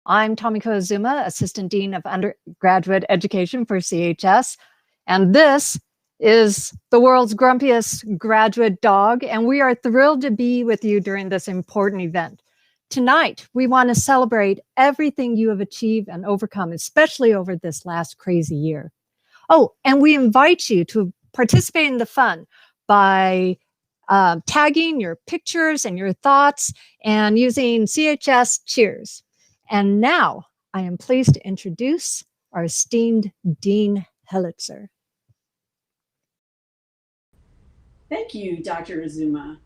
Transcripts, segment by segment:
I'm Tomiko Azuma, Assistant Dean of Undergraduate Education for CHS, and this is the world's grumpiest graduate dog, and we are thrilled to be with you during this important event. Tonight, we want to celebrate everything you have achieved and overcome, especially over this last crazy year. Oh, and we invite you to participate in the fun by tagging your pictures and your thoughts and using CHS Cheers. And now I am pleased to introduce our esteemed Dean Helitzer. Thank you, Dr. Azuma.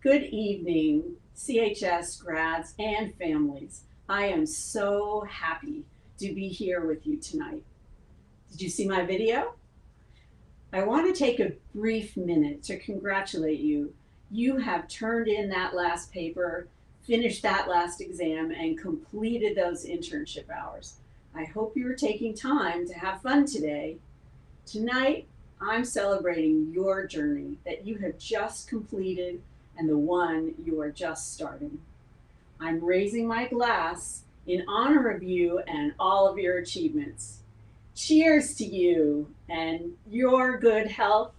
Good evening, CHS grads and families. I am so happy to be here with you tonight. Did you see my video? I want to take a brief minute to congratulate you. You have turned in that last paper, finished that last exam, and completed those internship hours. I hope you are taking time to have fun today. Tonight, I'm celebrating your journey that you have just completed and the one you are just starting. I'm raising my glass in honor of you and all of your achievements. Cheers to you and your good health.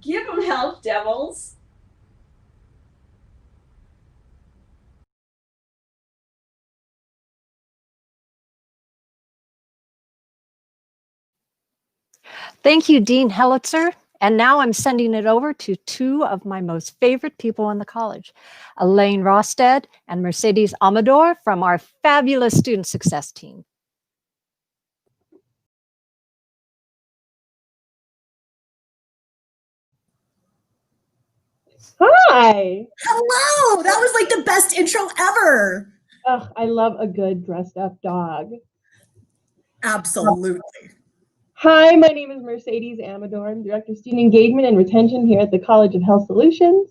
Give them health, devils. Thank you, Dean Helitzer. And now I'm sending it over to two of my most favorite people in the college, Elaine Rosted and Mercedes Amador from our fabulous student success team. Hi. Hello. That was like the best intro ever. Oh, I love a good dressed up dog. Absolutely. Hi, my name is Mercedes Amador. I'm Director of Student Engagement and Retention here at the College of Health Solutions.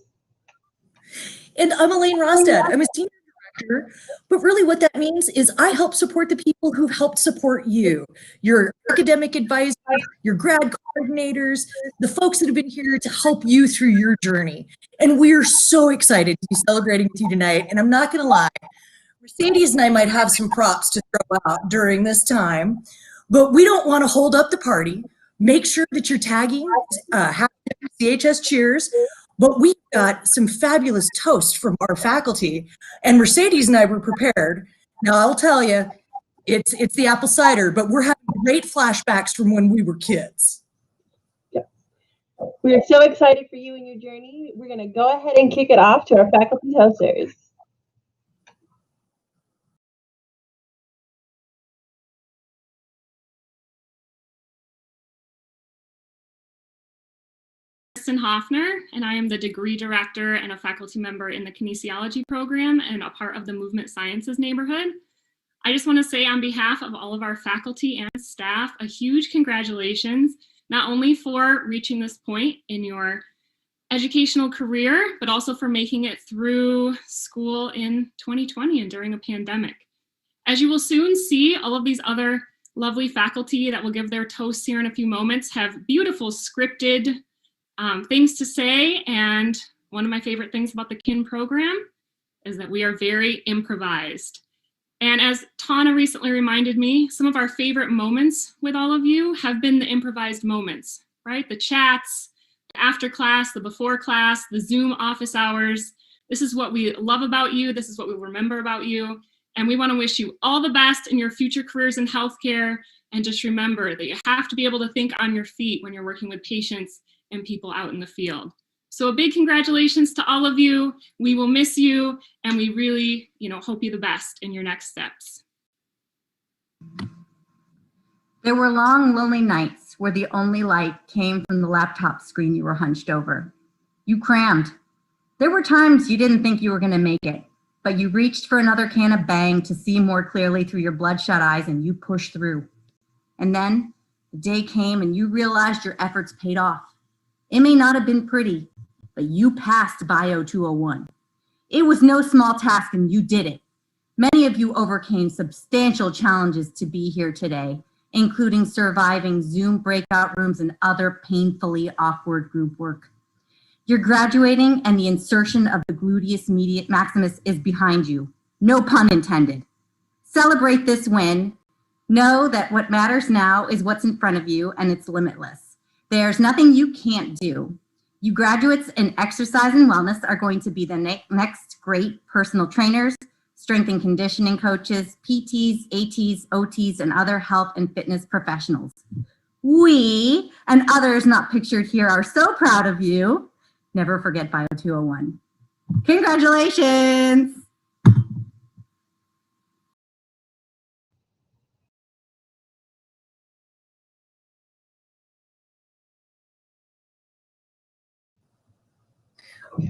And I'm Elaine Rosted. I'm a senior director, but really what that means is I help support the people who've helped support you, your academic advisor, your grad coordinators, the folks that have been here to help you through your journey. And we're so excited to be celebrating with you tonight. And I'm not going to lie, Mercedes and I might have some props to throw out during this time, but we don't want to hold up the party. Make sure that you're tagging CHS Cheers. But we've got some fabulous toasts from our faculty, and Mercedes and I were prepared. Now I'll tell you, it's the apple cider, but we're having great flashbacks from when we were kids. Yeah. We are so excited for you and your journey. We're going to go ahead and kick it off to our faculty toasters. Hoffner, and I am the degree director and a faculty member in the kinesiology program and a part of the movement sciences neighborhood. I just want to say on behalf of all of our faculty and staff, a huge congratulations, not only for reaching this point in your educational career, but also for making it through school in 2020 and during a pandemic. As you will soon see, all of these other lovely faculty that will give their toasts here in a few moments have beautiful scripted things to say, and one of my favorite things about the KIN program is that we are very improvised. And as Tana recently reminded me, some of our favorite moments with all of you have been the improvised moments, right? The chats, the after class, the before class, the Zoom office hours. This is what we love about you. This is what we remember about you. And we want to wish you all the best in your future careers in healthcare. And just remember that you have to be able to think on your feet when you're working with patients and people out in the field. So a big congratulations to all of you. We will miss you, and we really, hope you the best in your next steps. There were long, lonely nights where the only light came from the laptop screen you were hunched over. You crammed. There were times you didn't think you were going to make it, but you reached for another can of Bang to see more clearly through your bloodshot eyes, and you pushed through. And then the day came and you realized your efforts paid off. It may not have been pretty, but you passed Bio 201. It was no small task and you did it. Many of you overcame substantial challenges to be here today, including surviving Zoom breakout rooms and other painfully awkward group work. You're graduating and the insertion of the gluteus maximus is behind you. No pun intended. Celebrate this win. Know that what matters now is what's in front of you, and it's limitless. There's nothing you can't do. You graduates in exercise and wellness are going to be the next great personal trainers, strength and conditioning coaches, PTs, ATs, OTs, and other health and fitness professionals. We, and others not pictured here, are so proud of you. Never forget Bio 201. Congratulations!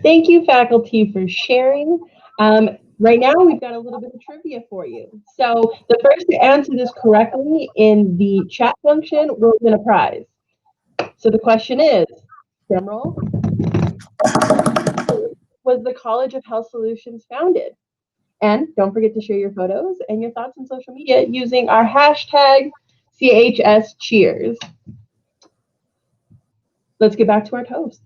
Thank you, faculty, for sharing. Right now, we've got a little bit of trivia for you. So the first to answer this correctly in the chat function will win a prize. So the question is, drum roll, was the College of Health Solutions founded? And don't forget to share your photos and your thoughts on social media using our hashtag CHSCheers. Let's get back to our toast.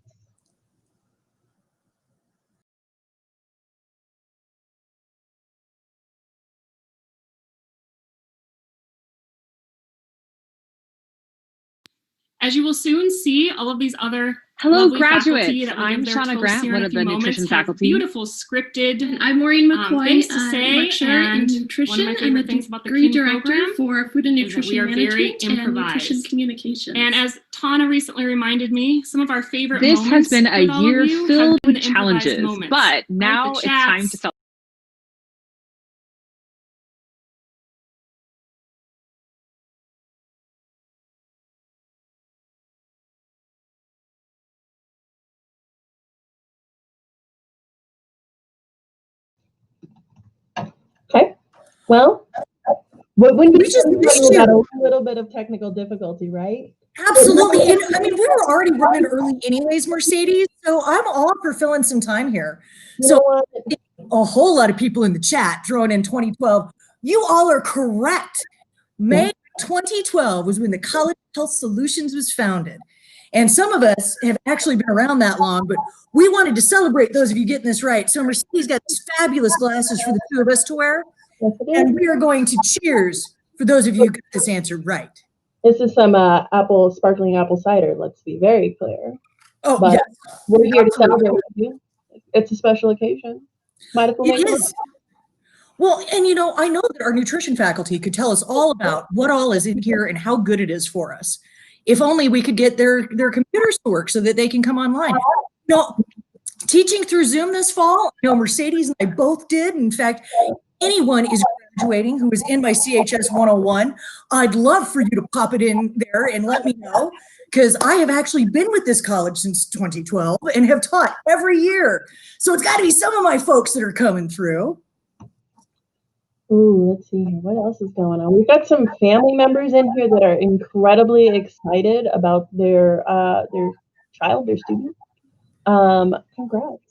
As you will soon see, all of these other Hello, lovely graduates. faculty that will I'm give their Shauna toast Grant, here in one a of few the moments nutrition have faculty. beautiful scripted I'm Maureen McCoy. things to I'm say, lecturer in and nutrition. one of my I'm favorite a things about the degree King director program for food and is that we nutrition are very management and nutrition improvised. communications. And as Tana recently reminded me, some of our favorite This moments has been a with all of year you have filled been with the improvised challenges, moments, but right? now The it's time to chats, celebrate. Okay, well, when We we just missed had you. a little bit of technical difficulty, right? Absolutely. And I mean, we were already running early anyways, Mercedes. So I'm all for filling some time here. You So know what? a whole lot of people in the chat throwing in 2012. You all are correct. May 2012 was when the College of Health Solutions was founded. And some of us have actually been around that long, but we wanted to celebrate those of you getting this right. So Mercedes got these fabulous glasses for the two of us to wear. Yes, it is. And we are going to cheers for those of you who got this answered right. This is some sparkling apple cider. Let's be very clear. Oh, But yes. we're here to Absolutely. celebrate with you. It's a special occasion. Might as well make It is. Well, and you know, I know that our nutrition faculty could tell us all about what all is in here and how good it is for us. If only we could get their computers to work so that they can come online. No, teaching through Zoom this fall, you know, Mercedes and I both did. In fact, anyone is graduating who is in my CHS 101, I'd love for you to pop it in there and let me know, because I have actually been with this college since 2012 and have taught every year. So it's got to be some of my folks that are coming through. Ooh, let's see here. What else is going on? We've got some family members in here that are incredibly excited about their child, their student. Congrats.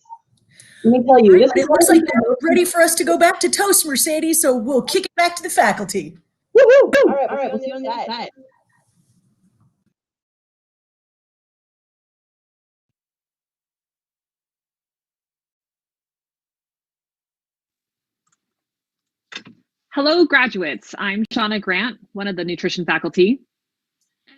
Let me tell you, Right, this but is it looks like they're ready for us to go back to toast, Mercedes. So we'll kick it back to the faculty. woo-hoo! All right, we'll see you on the other side. Hello, graduates. I'm Shauna Grant, one of the nutrition faculty.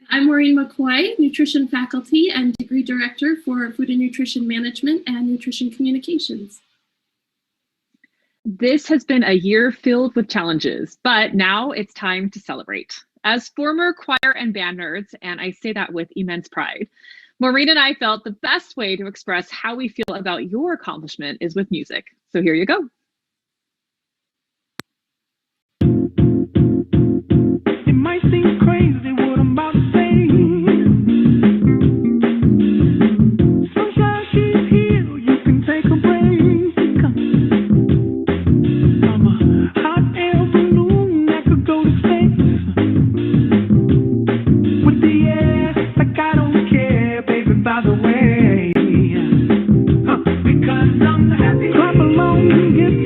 I'm Maureen McCoy, nutrition faculty and degree director for food and nutrition management and nutrition communications. This has been a year filled with challenges, but now it's time to celebrate. As former choir and band nerds, and I say that with immense pride, Maureen and I felt the best way to express how we feel about your accomplishment is with music. So here you go. It might seem crazy what I'm about to say. Sunshine, she's here, you can take a break. I'm a hot air balloon that could go to space. With the air, like I don't care, baby, by the way. Because I'm happy. Clap along, get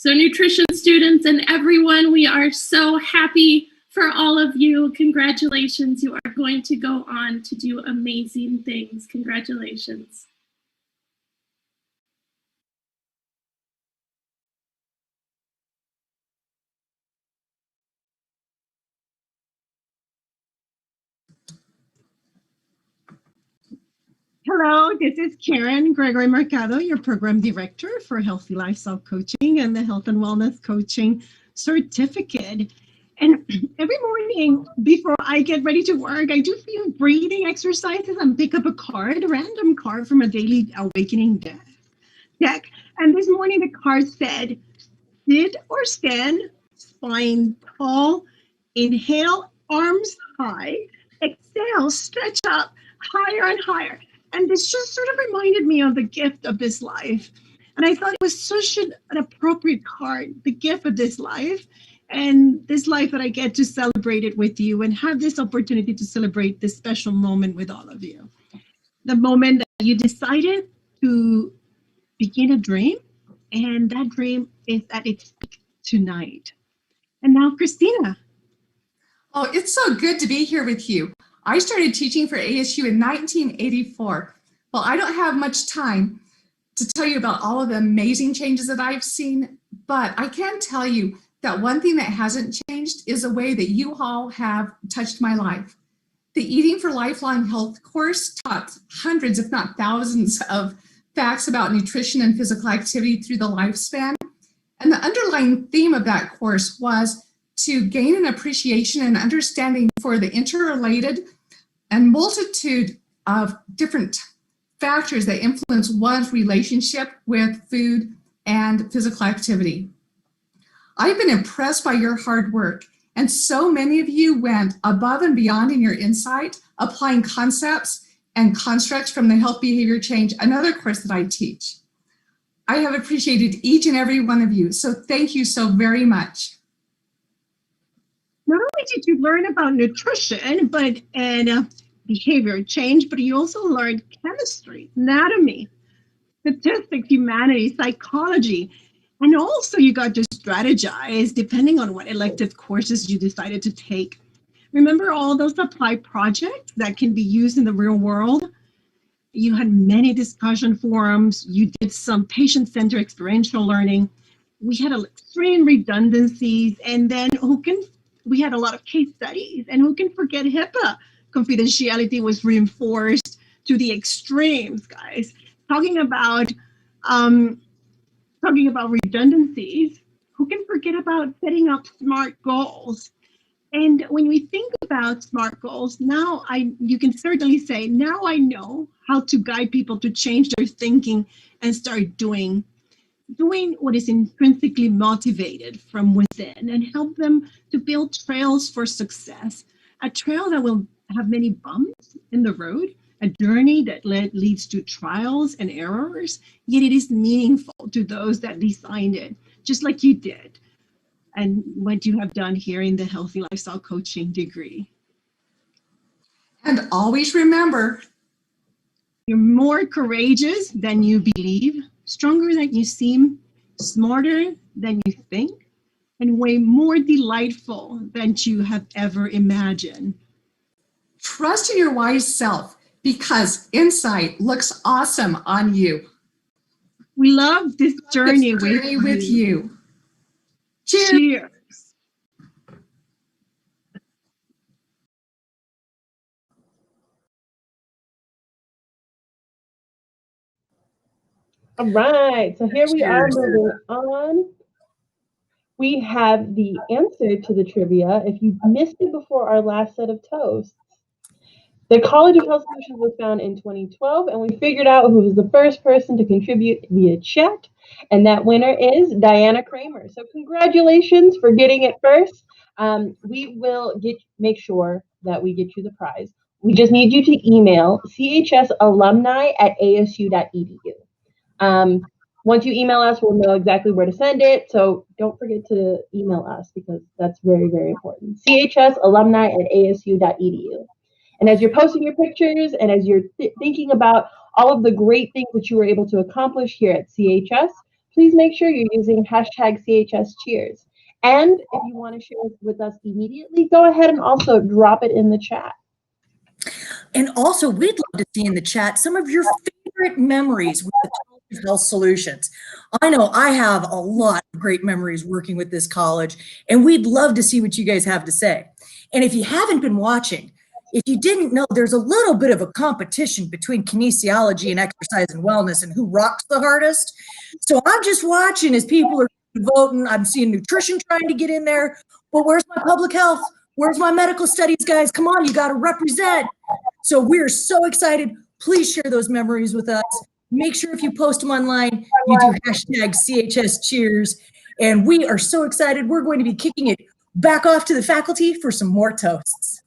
So nutrition students and everyone, we are so happy for all of you. Congratulations. You are going to go on to do amazing things. Congratulations. Hello, this is Karen Gregory Mercado, your program director for Healthy Lifestyle Coaching and the Health and Wellness Coaching Certificate. And every morning before I get ready to work, I do few breathing exercises and pick up a card, a random card from a daily awakening deck. And this morning the card said, sit or stand, spine tall, inhale, arms high, exhale, stretch up higher and higher. And this just sort of reminded me of the gift of this life. And I thought it was such an appropriate card, the gift of this life, and this life that I get to celebrate it with you and have this opportunity to celebrate this special moment with all of you. The moment that you decided to begin a dream, and that dream is at its peak tonight. And now, Christina. Oh, it's so good to be here with you. I started teaching for ASU in 1984. Well, I don't have much time to tell you about all of the amazing changes that I've seen, but I can tell you that one thing that hasn't changed is the way that you all have touched my life. The Eating for Lifelong Health course taught hundreds, if not thousands, of facts about nutrition and physical activity through the lifespan. And the underlying theme of that course was to gain an appreciation and understanding for the interrelated and multitude of different factors that influence one's relationship with food and physical activity. I've been impressed by your hard work, and so many of you went above and beyond in your insight, applying concepts and constructs from the Health Behavior Change, another course that I teach. I have appreciated each and every one of you, so thank you so very much. Not only did you learn about nutrition and behavior change, but you also learned chemistry, anatomy, statistics, humanities, psychology, and also you got to strategize depending on what elective courses you decided to take. Remember all those applied projects that can be used in the real world? You had many discussion forums, you did some patient-centered experiential learning. We had extreme redundancies, and then we had a lot of case studies, and who can forget HIPAA? Confidentiality was reinforced to the extremes, guys. Talking about redundancies, who can forget about setting up SMART goals? And when we think about SMART goals, now you can certainly say, now I know how to guide people to change their thinking and start doing what is intrinsically motivated from within and help them to build trails for success. A trail that will have many bumps in the road, a journey that leads to trials and errors, yet it is meaningful to those that designed it, just like you did, and what you have done here in the Healthy Lifestyle Coaching degree. And always remember, you're more courageous than you believe, stronger than you seem, smarter than you think, and way more delightful than you have ever imagined. Trust in your wise self, because insight looks awesome on you. We love this journey with you. Cheers. Cheers. All right, so here we are moving on. We have the answer to the trivia. If you missed it before our last set of toasts, the College of Health Solutions was found in 2012, and we figured out who was the first person to contribute via chat, and that winner is Diana Kramer. So congratulations for getting it first. We will make sure that we get you the prize. We just need you to email chsalumni@asu.edu. Once you email us, we'll know exactly where to send it. So don't forget to email us because that's very, very important. chsalumni@asu.edu. And as you're posting your pictures and as you're thinking about all of the great things that you were able to accomplish here at CHS, please make sure you're using hashtag CHS Cheers. And if you want to share with us immediately, go ahead and also drop it in the chat. And also, we'd love to see in the chat some of your favorite memories with the College of Health Solutions. I know I have a lot of great memories working with this college, and we'd love to see what you guys have to say. And if you haven't been watching, if you didn't know, there's a little bit of a competition between kinesiology and exercise and wellness and who rocks the hardest. So I'm just watching as people are voting. I'm seeing nutrition trying to get in there, but where's my public health? Where's my medical studies, guys? Come on, you got to represent. So we're so excited. Please share those memories with us. Make sure if you post them online, you do hashtag CHS Cheers. And we are so excited. We're going to be kicking it back off to the faculty for some more toasts.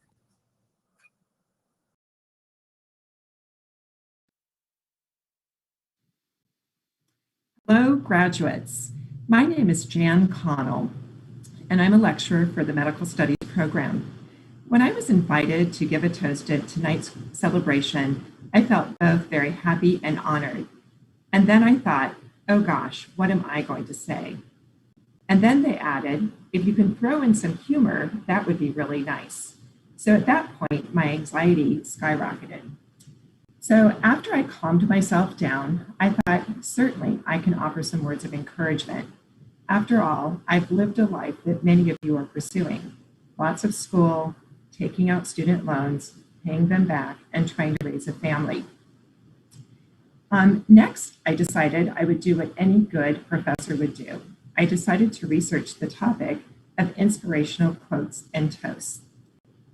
Hello, graduates. My name is Jan Connell, and I'm a lecturer for the Medical Studies program. When I was invited to give a toast at tonight's celebration, I felt both very happy and honored. And then I thought, oh gosh, what am I going to say? And then they added, if you can throw in some humor, that would be really nice. So at that point, my anxiety skyrocketed. So after I calmed myself down, I thought, certainly I can offer some words of encouragement. After all, I've lived a life that many of you are pursuing. Lots of school, taking out student loans, paying them back, and trying to raise a family. Next, I decided I would do what any good professor would do. I decided to research the topic of inspirational quotes and toasts.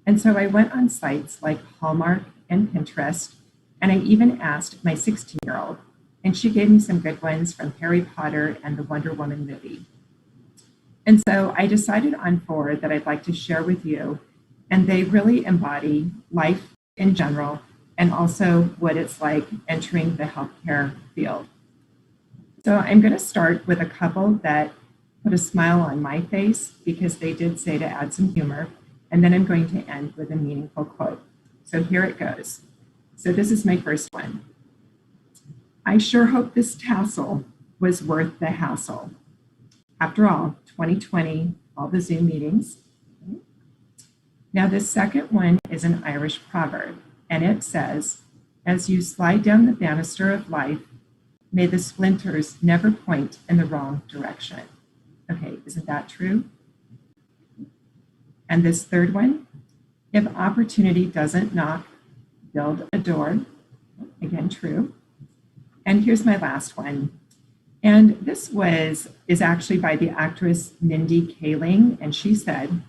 And so I went on sites like Hallmark and Pinterest, and I even asked my 16-year-old, and she gave me some good ones from Harry Potter and the Wonder Woman movie. And so I decided on 4 that I'd like to share with you, and they really embody life in general and also what it's like entering the healthcare field. So I'm going to start with a couple that put a smile on my face because they did say to add some humor, and then I'm going to end with a meaningful quote. So here it goes. So this is my first one. I sure hope this tassel was worth the hassle. After all, 2020, all the Zoom meetings. Now this second one is an Irish proverb, and it says, as you slide down the banister of life, may the splinters never point in the wrong direction. Okay, isn't that true? And this third one, if opportunity doesn't knock, build a door. Again, true. And here's my last one. And this is actually by the actress Mindy Kaling, and she said,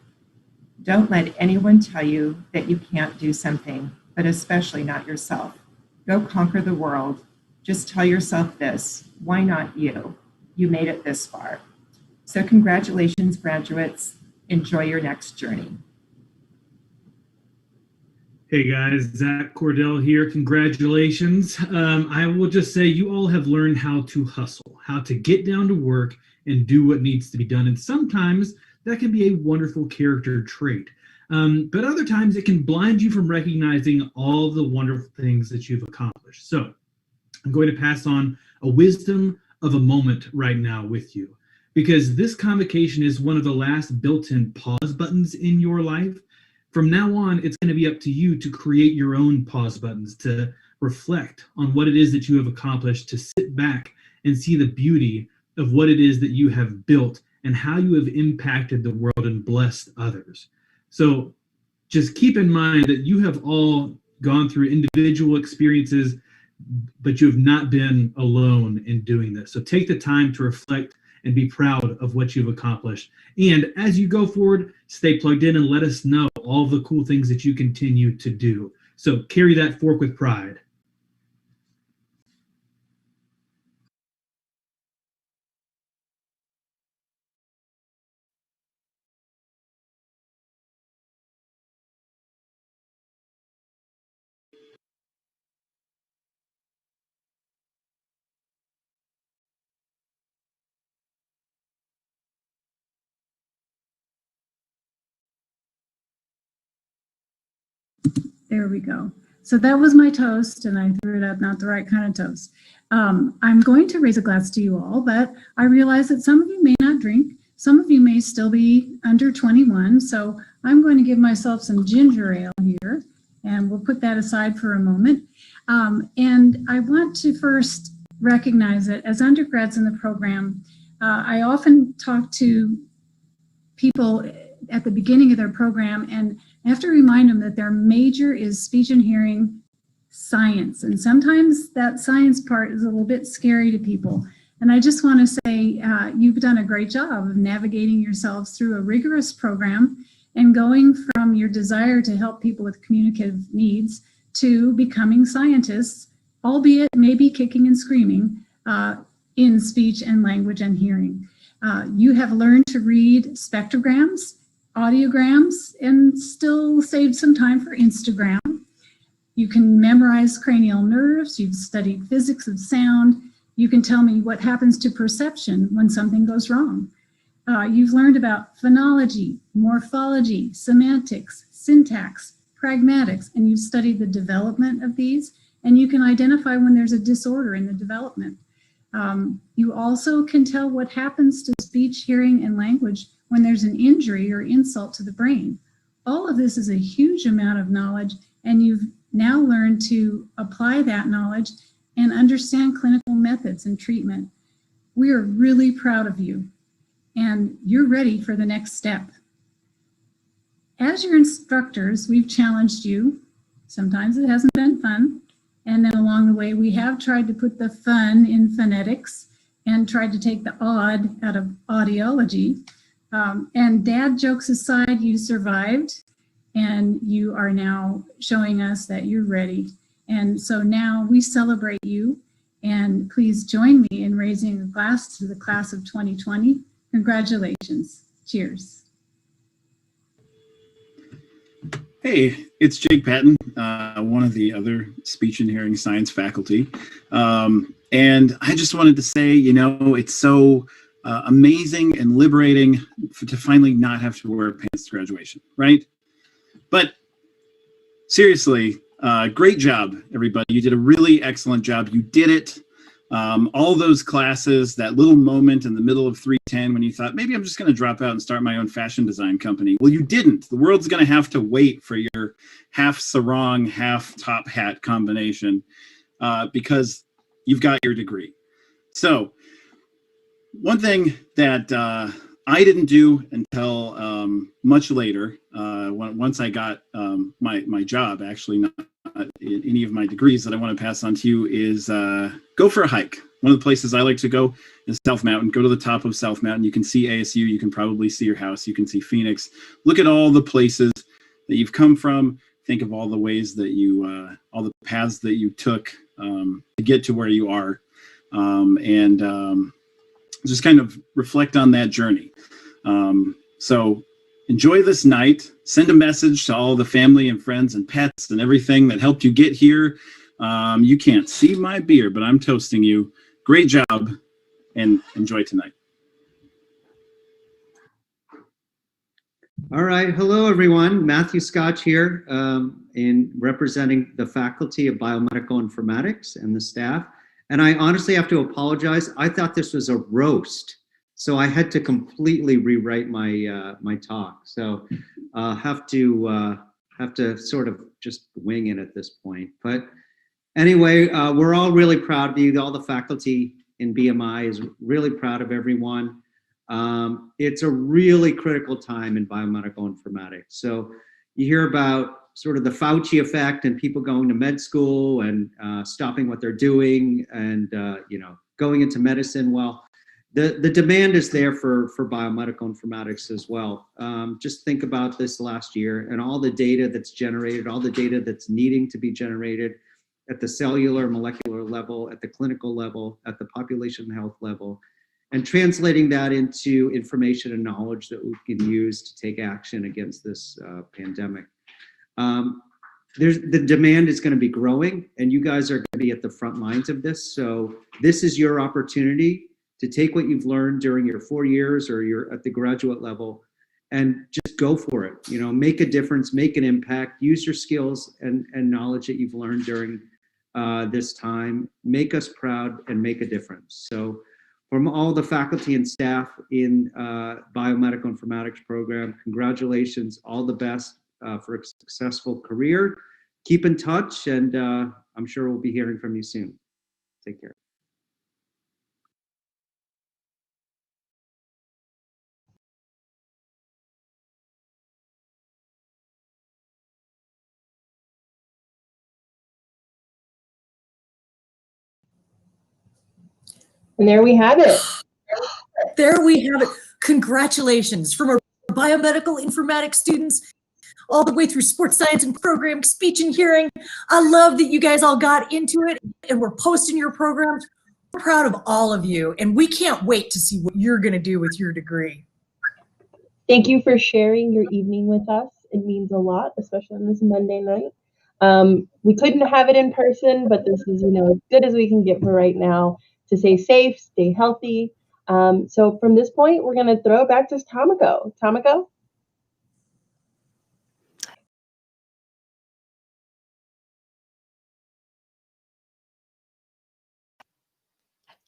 don't let anyone tell you that you can't do something, but especially not yourself. Go conquer the world. Just tell yourself this, why not you? You made it this far. So congratulations, graduates. Enjoy your next journey. Hey guys, Zach Cordell here. Congratulations. I will just say you all have learned how to hustle, how to get down to work and do what needs to be done. And sometimes that can be a wonderful character trait. But other times it can blind you from recognizing all the wonderful things that you've accomplished. So I'm going to pass on a wisdom of a moment right now with you, because this convocation is one of the last built-in pause buttons in your life. From now on, it's going to be up to you to create your own pause buttons, to reflect on what it is that you have accomplished, to sit back and see the beauty of what it is that you have built and how you have impacted the world and blessed others. So just keep in mind that you have all gone through individual experiences, but you have not been alone in doing this. So take the time to reflect and be proud of what you've accomplished. And as you go forward, stay plugged in and let us know all the cool things that you continue to do. So carry that fork with pride. There we go. So that was my toast, and I threw it out, not the right kind of toast. I'm going to raise a glass to you all, but I realize that some of you may not drink. Some of you may still be under 21. So I'm going to give myself some ginger ale here, and we'll put that aside for a moment. And I want to first recognize that as undergrads in the program, I often talk to people at the beginning of their program, and I have to remind them that their major is speech and hearing science. And sometimes that science part is a little bit scary to people. And I just want to say you've done a great job of navigating yourselves through a rigorous program and going from your desire to help people with communicative needs to becoming scientists, albeit maybe kicking and screaming in speech and language and hearing. You have learned to read spectrograms, audiograms, and still save some time for Instagram. You can memorize cranial nerves. You've studied physics of sound. You can tell me what happens to perception when something goes wrong. You've learned about phonology, morphology, semantics, syntax, pragmatics, and you've studied the development of these, and you can identify when there's a disorder in the development. You also can tell what happens to speech, hearing, and language when there's an injury or insult to the brain. All of this is a huge amount of knowledge, and you've now learned to apply that knowledge and understand clinical methods and treatment. We are really proud of you, and you're ready for the next step. As your instructors, we've challenged you. Sometimes it hasn't been fun. And then along the way, we have tried to put the fun in phonetics and tried to take the odd out of audiology. And dad jokes aside, you survived, and you are now showing us that you're ready. And so now we celebrate you, and please join me in raising a glass to the class of 2020. Congratulations. Cheers. Hey, it's Jake Patton, one of the other speech and hearing science faculty. And I just wanted to say, you know, it's so amazing and liberating to finally not have to wear pants to graduation, right? But seriously, great job, everybody. You did a really excellent job. You did it. All those classes, that little moment in the middle of 310 when you thought, maybe I'm just going to drop out and start my own fashion design company. Well, you didn't. The world's going to have to wait for your half sarong, half top hat combination because you've got your degree. So one thing that I didn't do until much later, once I got my job, actually not any of my degrees that I want to pass on to you, is go for a hike. One of the places I like to go is South Mountain. Go to the top of South Mountain. You can see ASU. You can probably see your house. You can see Phoenix. Look at all the places that you've come from. Think of all the ways that you, all the paths that you took to get to where you are. And just kind of reflect on that journey. So enjoy this night. Send a message to all the family and friends and pets and everything that helped you get here. You can't see my beer, but I'm toasting you. Great job, and enjoy tonight. All right. Hello, everyone. Matthew Scotch here, in representing the faculty of biomedical informatics and the staff. And I honestly have to apologize. I thought this was a roast, so I had to completely rewrite my my talk. So have to sort of just wing it at this point. But anyway, we're all really proud of you. All the faculty in BMI is really proud of everyone. It's a really critical time in biomedical informatics. So you hear about sort of the Fauci effect and people going to med school and stopping what they're doing and you know, going into medicine. Well, the demand is there for biomedical informatics as well. Just think about this last year and all the data that's generated, all the data that's needing to be generated at the cellular, molecular level, at the clinical level, at the population health level, and translating that into information and knowledge that we can use to take action against this pandemic. The demand is going to be growing, and you guys are going to be at the front lines of this. So this is your opportunity to take what you've learned during your 4 years or you're at the graduate level and just go for it. You know, make a difference, make an impact, use your skills and knowledge that you've learned during this time, make us proud, and make a difference. So from all the faculty and staff in Biomedical Informatics program, congratulations, all the best for a successful career. Keep in touch, and I'm sure we'll be hearing from you soon. Take care. And there we have it. There we have it. Congratulations from our biomedical informatics students all the way through sports science and program, speech and hearing. I love that you guys all got into it and we're posting your programs. We're proud of all of you, and we can't wait to see what you're going to do with your degree. Thank you for sharing your evening with us. It means a lot, especially on this Monday night. We couldn't have it in person, but this is, as good as we can get for right now to stay safe, stay healthy. So from this point, we're going to throw it back to Tomoko. Tomoko?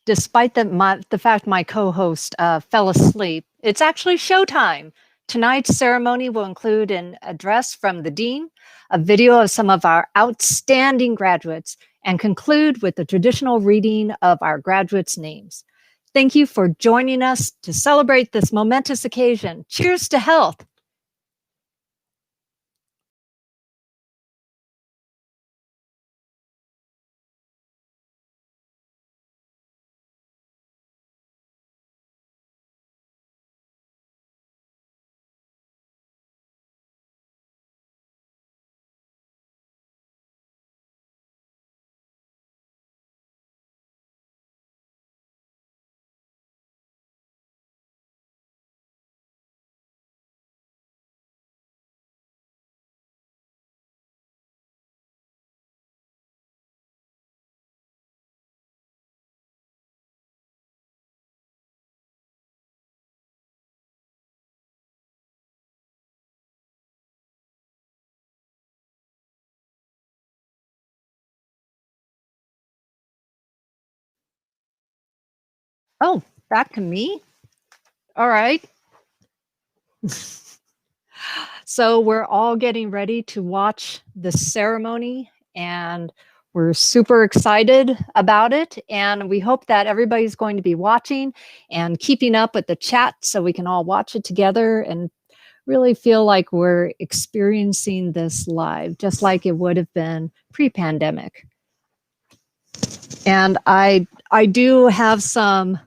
Despite the fact my co-host fell asleep, it's actually showtime. Tonight's ceremony will include an address from the dean, a video of some of our outstanding graduates, and conclude with the traditional reading of our graduates' names. Thank you for joining us to celebrate this momentous occasion. Cheers to health. Oh, back to me? All right. So we're all getting ready to watch the ceremony, and we're super excited about it. And we hope that everybody's going to be watching and keeping up with the chat so we can all watch it together and really feel like we're experiencing this live, just like it would have been pre-pandemic. And I do have some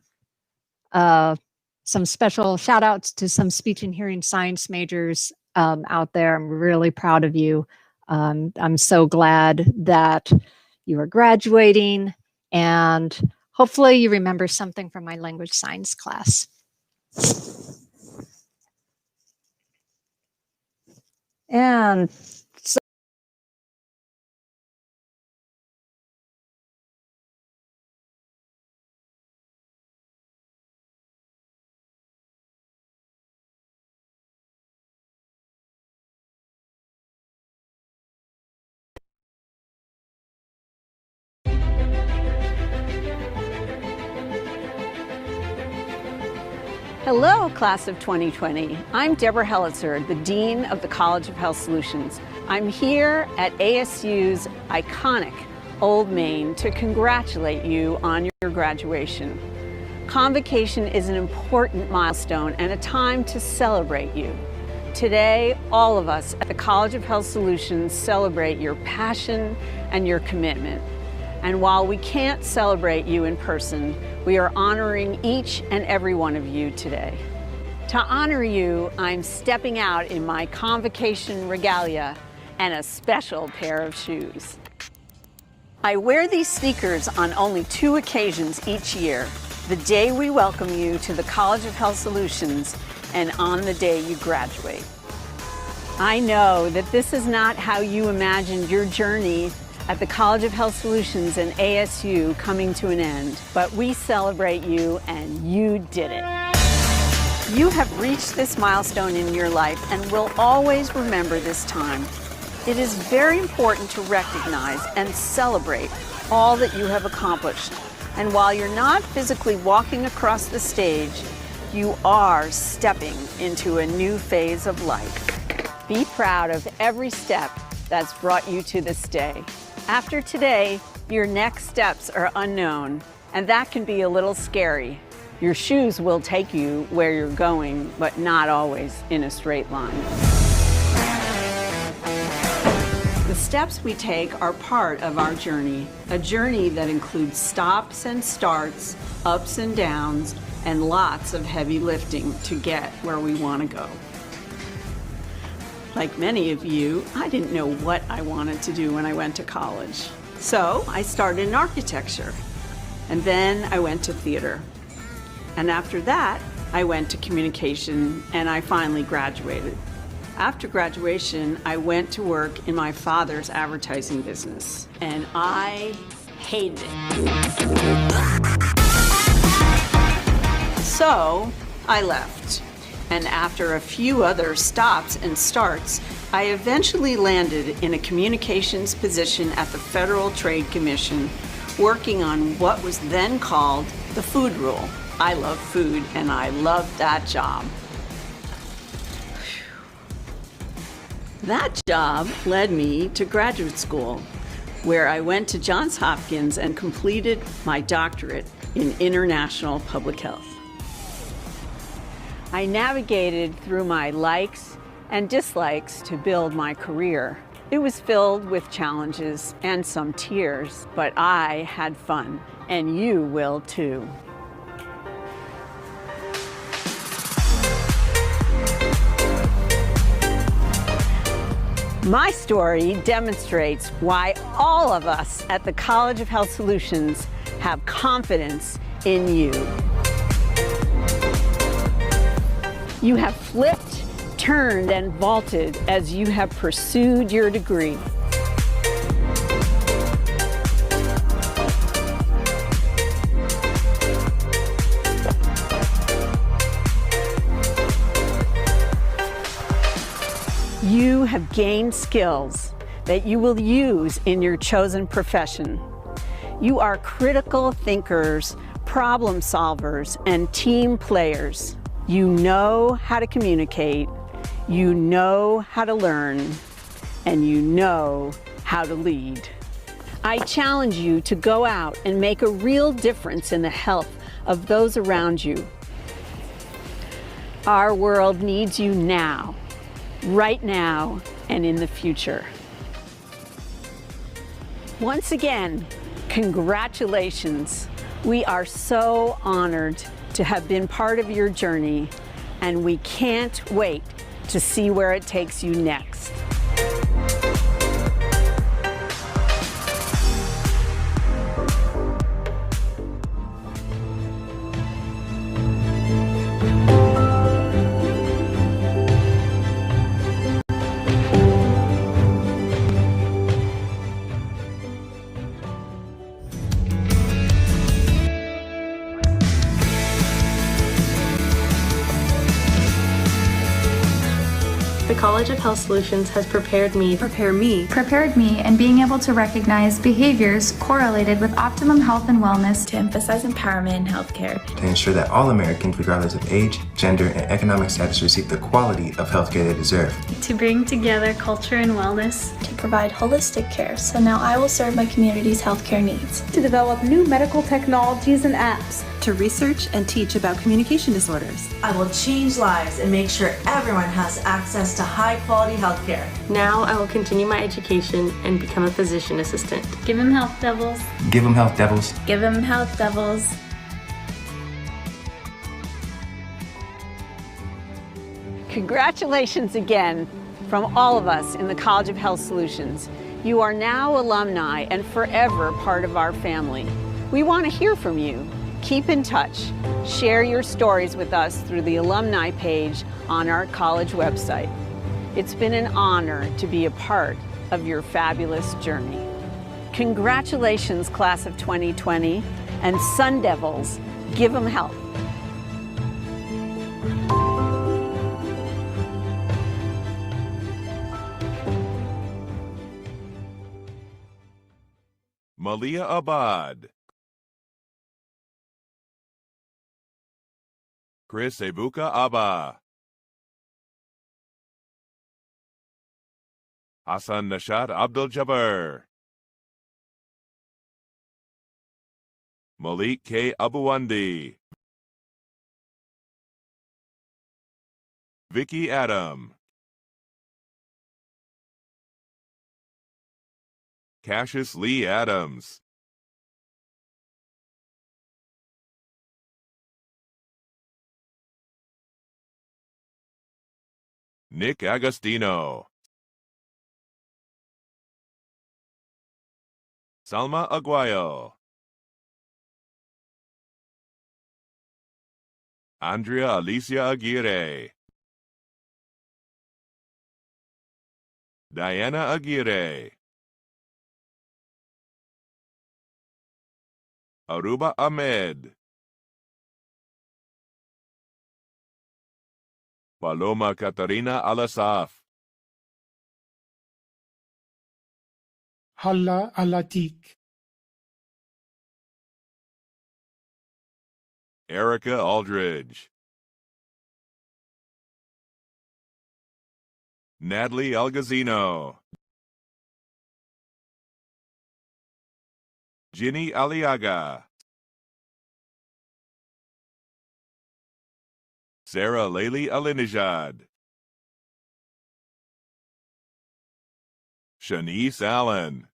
special shout outs to some speech and hearing science majors out there. I'm really proud of you. I'm so glad that you are graduating, and hopefully you remember something from my language science class. And so Hello, class of 2020. I'm Deborah Hellitzer, the Dean of the College of Health Solutions. I'm here at ASU's iconic Old Main to congratulate you on your graduation. Convocation is an important milestone and a time to celebrate you. Today, all of us at the College of Health Solutions celebrate your passion and your commitment. And while we can't celebrate you in person, we are honoring each and every one of you today. To honor you, I'm stepping out in my Convocation regalia and a special pair of shoes. I wear these sneakers on only 2 occasions each year: the day we welcome you to the College of Health Solutions and on the day you graduate. I know that this is not how you imagined your journey at the College of Health Solutions and ASU coming to an end, but we celebrate you, and you did it. You have reached this milestone in your life and will always remember this time. It is very important to recognize and celebrate all that you have accomplished. And while you're not physically walking across the stage, you are stepping into a new phase of life. Be proud of every step that's brought you to this day. After today, your next steps are unknown, and that can be a little scary. Your shoes will take you where you're going, but not always in a straight line. The steps we take are part of our journey, a journey that includes stops and starts, ups and downs, and lots of heavy lifting to get where we want to go. Like many of you, I didn't know what I wanted to do when I went to college. So I started in architecture, and then I went to theater. And after that, I went to communication, and I finally graduated. After graduation, I went to work in my father's advertising business, and I hated it. So I left, and after a few other stops and starts, I eventually landed in a communications position at the Federal Trade Commission, working on what was then called the food rule. I love food, and I loved that job. That job led me to graduate school, where I went to Johns Hopkins and completed my doctorate in international public health. I navigated through my likes and dislikes to build my career. It was filled with challenges and some tears, but I had fun, and you will too. My story demonstrates why all of us at the College of Health Solutions have confidence in you. You have flipped, turned, and vaulted as you have pursued your degree. You have gained skills that you will use in your chosen profession. You are critical thinkers, problem solvers, and team players. You know how to communicate, you know how to learn, and you know how to lead. I challenge you to go out and make a real difference in the health of those around you. Our world needs you now. Right now and in the future. Once again, congratulations. We are so honored to have been part of your journey, and we can't wait to see where it takes you next. The College of Health Solutions has prepared me in being able to recognize behaviors correlated with optimum health and wellness, to emphasize empowerment in healthcare, to ensure that all Americans, regardless of age, gender, and economic status, receive the quality of healthcare they deserve, to bring together culture and wellness, to provide holistic care, so now I will serve my community's healthcare needs, to develop new medical technologies and apps, to research and teach about communication disorders. I will change lives and make sure everyone has access to high-quality healthcare. Now I will continue my education and become a physician assistant. Give them health devils. Give them health devils. Give them health devils. Congratulations again from all of us in the College of Health Solutions. You are now alumni and forever part of our family. We want to hear from you. Keep in touch. Share your stories with us through the alumni page on our college website. It's been an honor to be a part of your fabulous journey. Congratulations, class of 2020, and Sun Devils, give them health. Malia Abad, Chris Ebuka Abba, Hassan Nashad Abdul Jabbar, Malik K. Abuwandi, Vicky Adam, Cassius Lee Adams, Nick Agostino, Salma Aguayo, Andrea Alicia Aguirre, Diana Aguirre, Aruba Ahmed, Paloma Catarina Alasaf, Halla Alatik, Erica Aldridge, Natalie Algazino, Ginny Aliaga, Sarah Layli Alinejad, Shanice Allen,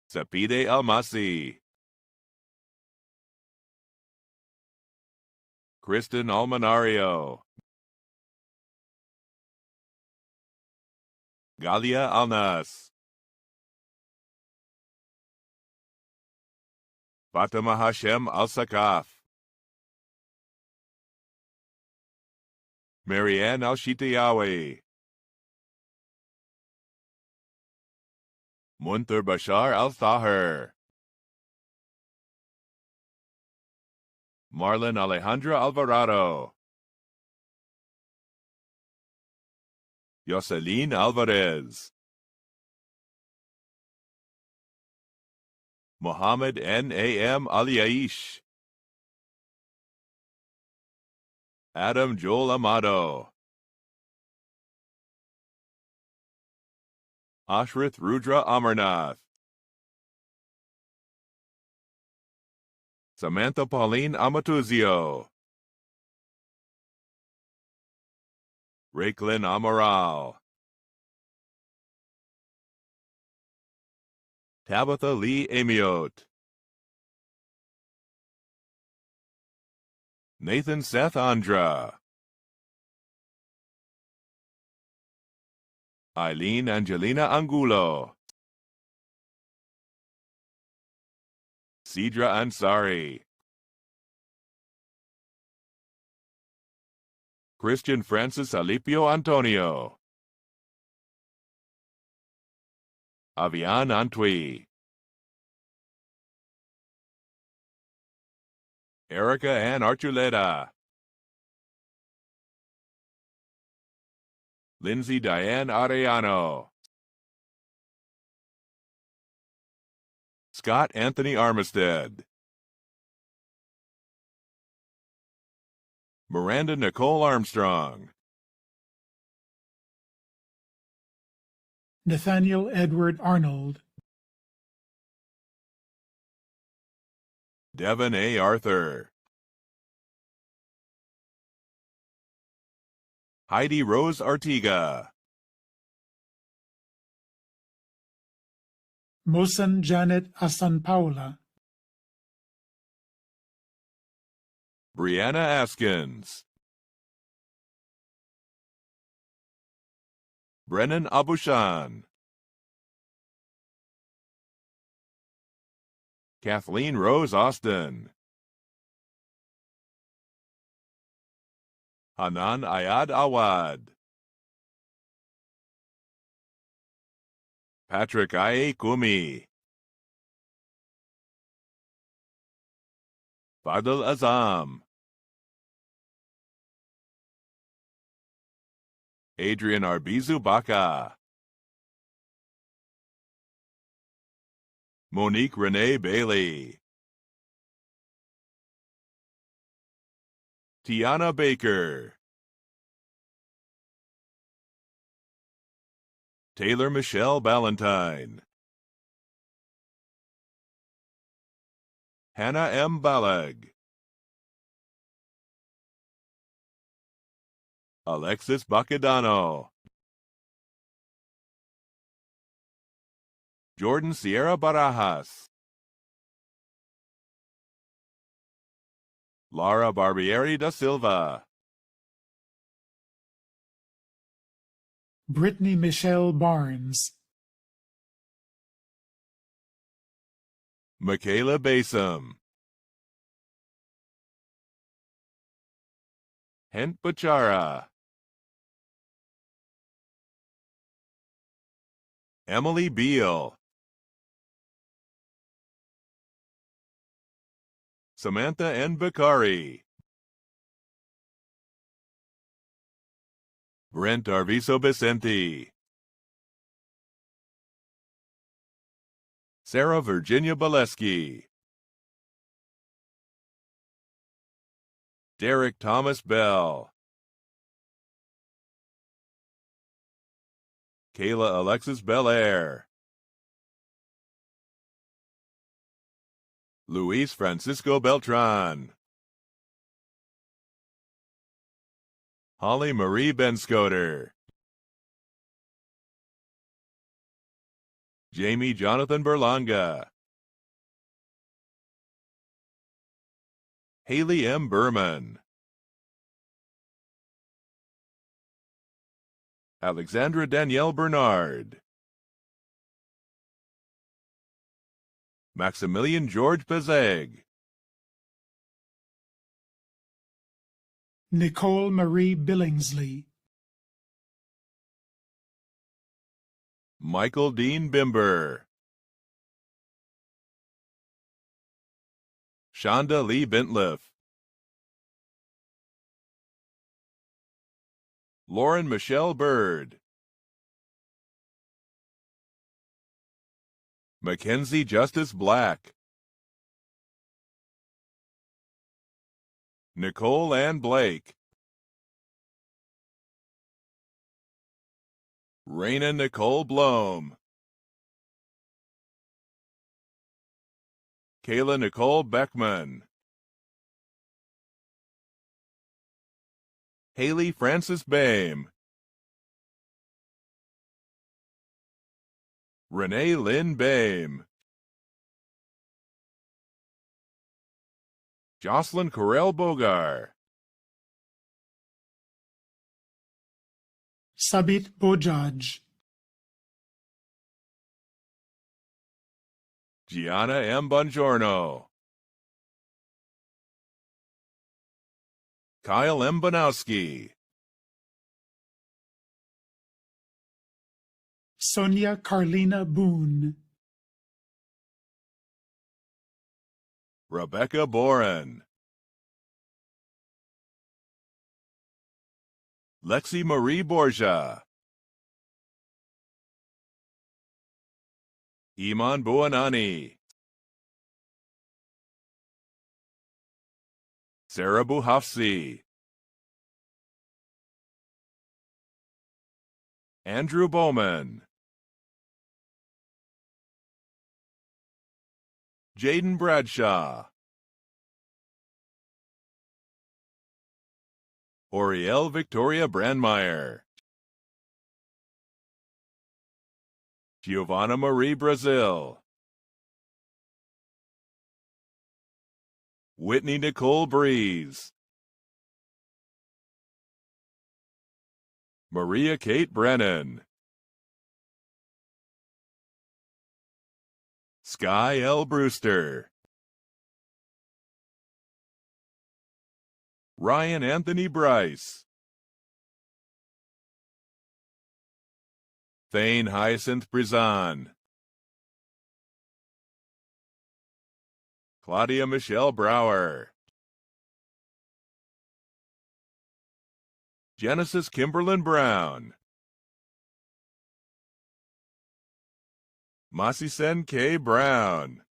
Sapide Almasi, Kristen Almanario, Galia Alnas, Fatima Hashem Al-Sakaf, Marianne Al-Shitayawi, Munthar Bashar Al-Thahir, Marlon Alejandra Alvarado, Yoselin Alvarez, Mohammed N.A.M. Aliaish, Adam Joel Amado, Ashrith Rudra Amarnath, Samantha Pauline Amatuzio, Raiklin Amaral, Tabitha Lee Amiot, Nathan Seth Andra, Eileen Angelina Angulo, Sidra Ansari, Christian Francis Alipio Antonio, Avian Antwi, Erica Ann Archuleta, Lindsay Diane Arellano, Scott Anthony Armistead, Miranda Nicole Armstrong, Nathaniel Edward Arnold, Devin A. Arthur, Heidi Rose Artiga, Mosan Janet Asanpaula, Brianna Askins, Brennan Abushan, Kathleen Rose Austin, Hanan Ayad Awad, Patrick Aye Kumi, Fadl Azam, Adrian Arbizu Baka, Monique Renee Bailey. Tiana Baker. Taylor Michelle Ballantyne. Hannah M. Balag. Alexis Bacadano. Jordan Sierra Barajas. Laura Barbieri da Silva. Brittany Michelle Barnes. Michaela Basom. Hent Bachara. Emily Beal. Samantha N. Bakari. Brent Arviso Vicente. Sarah Virginia Boleski. Derek Thomas Bell. Kayla Alexis Belair. Luis Francisco Beltran. Holly Marie Benscoter. Jamie Jonathan Berlanga. Haley M. Berman. Alexandra Danielle Bernard. Maximilian George Bezeg. Nicole Marie Billingsley. Michael Dean Bimber. Shonda Lee Bentliff. Lauren Michelle Bird. Mackenzie Justice Black. Nicole Ann Blake. Raina Nicole Blome. Kayla Nicole Beckman. Haley Francis Bame. Renee Lynn Bame. Jocelyn Corell Bogar. Sabit Bojaj. Gianna M. Bongiorno. Kyle M. Banowski. Sonia Carlina Boone. Rebecca Boren. Lexi Marie Borgia. Iman Buanani. Sarah Buhafsi. Andrew Bowman. Jaden Bradshaw. Oriel Victoria Brandmeier. Giovanna Marie Brazil. Whitney Nicole Breeze. Maria Kate Brennan. Sky L. Brewster. Ryan Anthony Bryce. Thane Hyacinth Brizan. Claudia Michelle Brower. Genesis Kimberlyn Brown. Masisen K. Brown.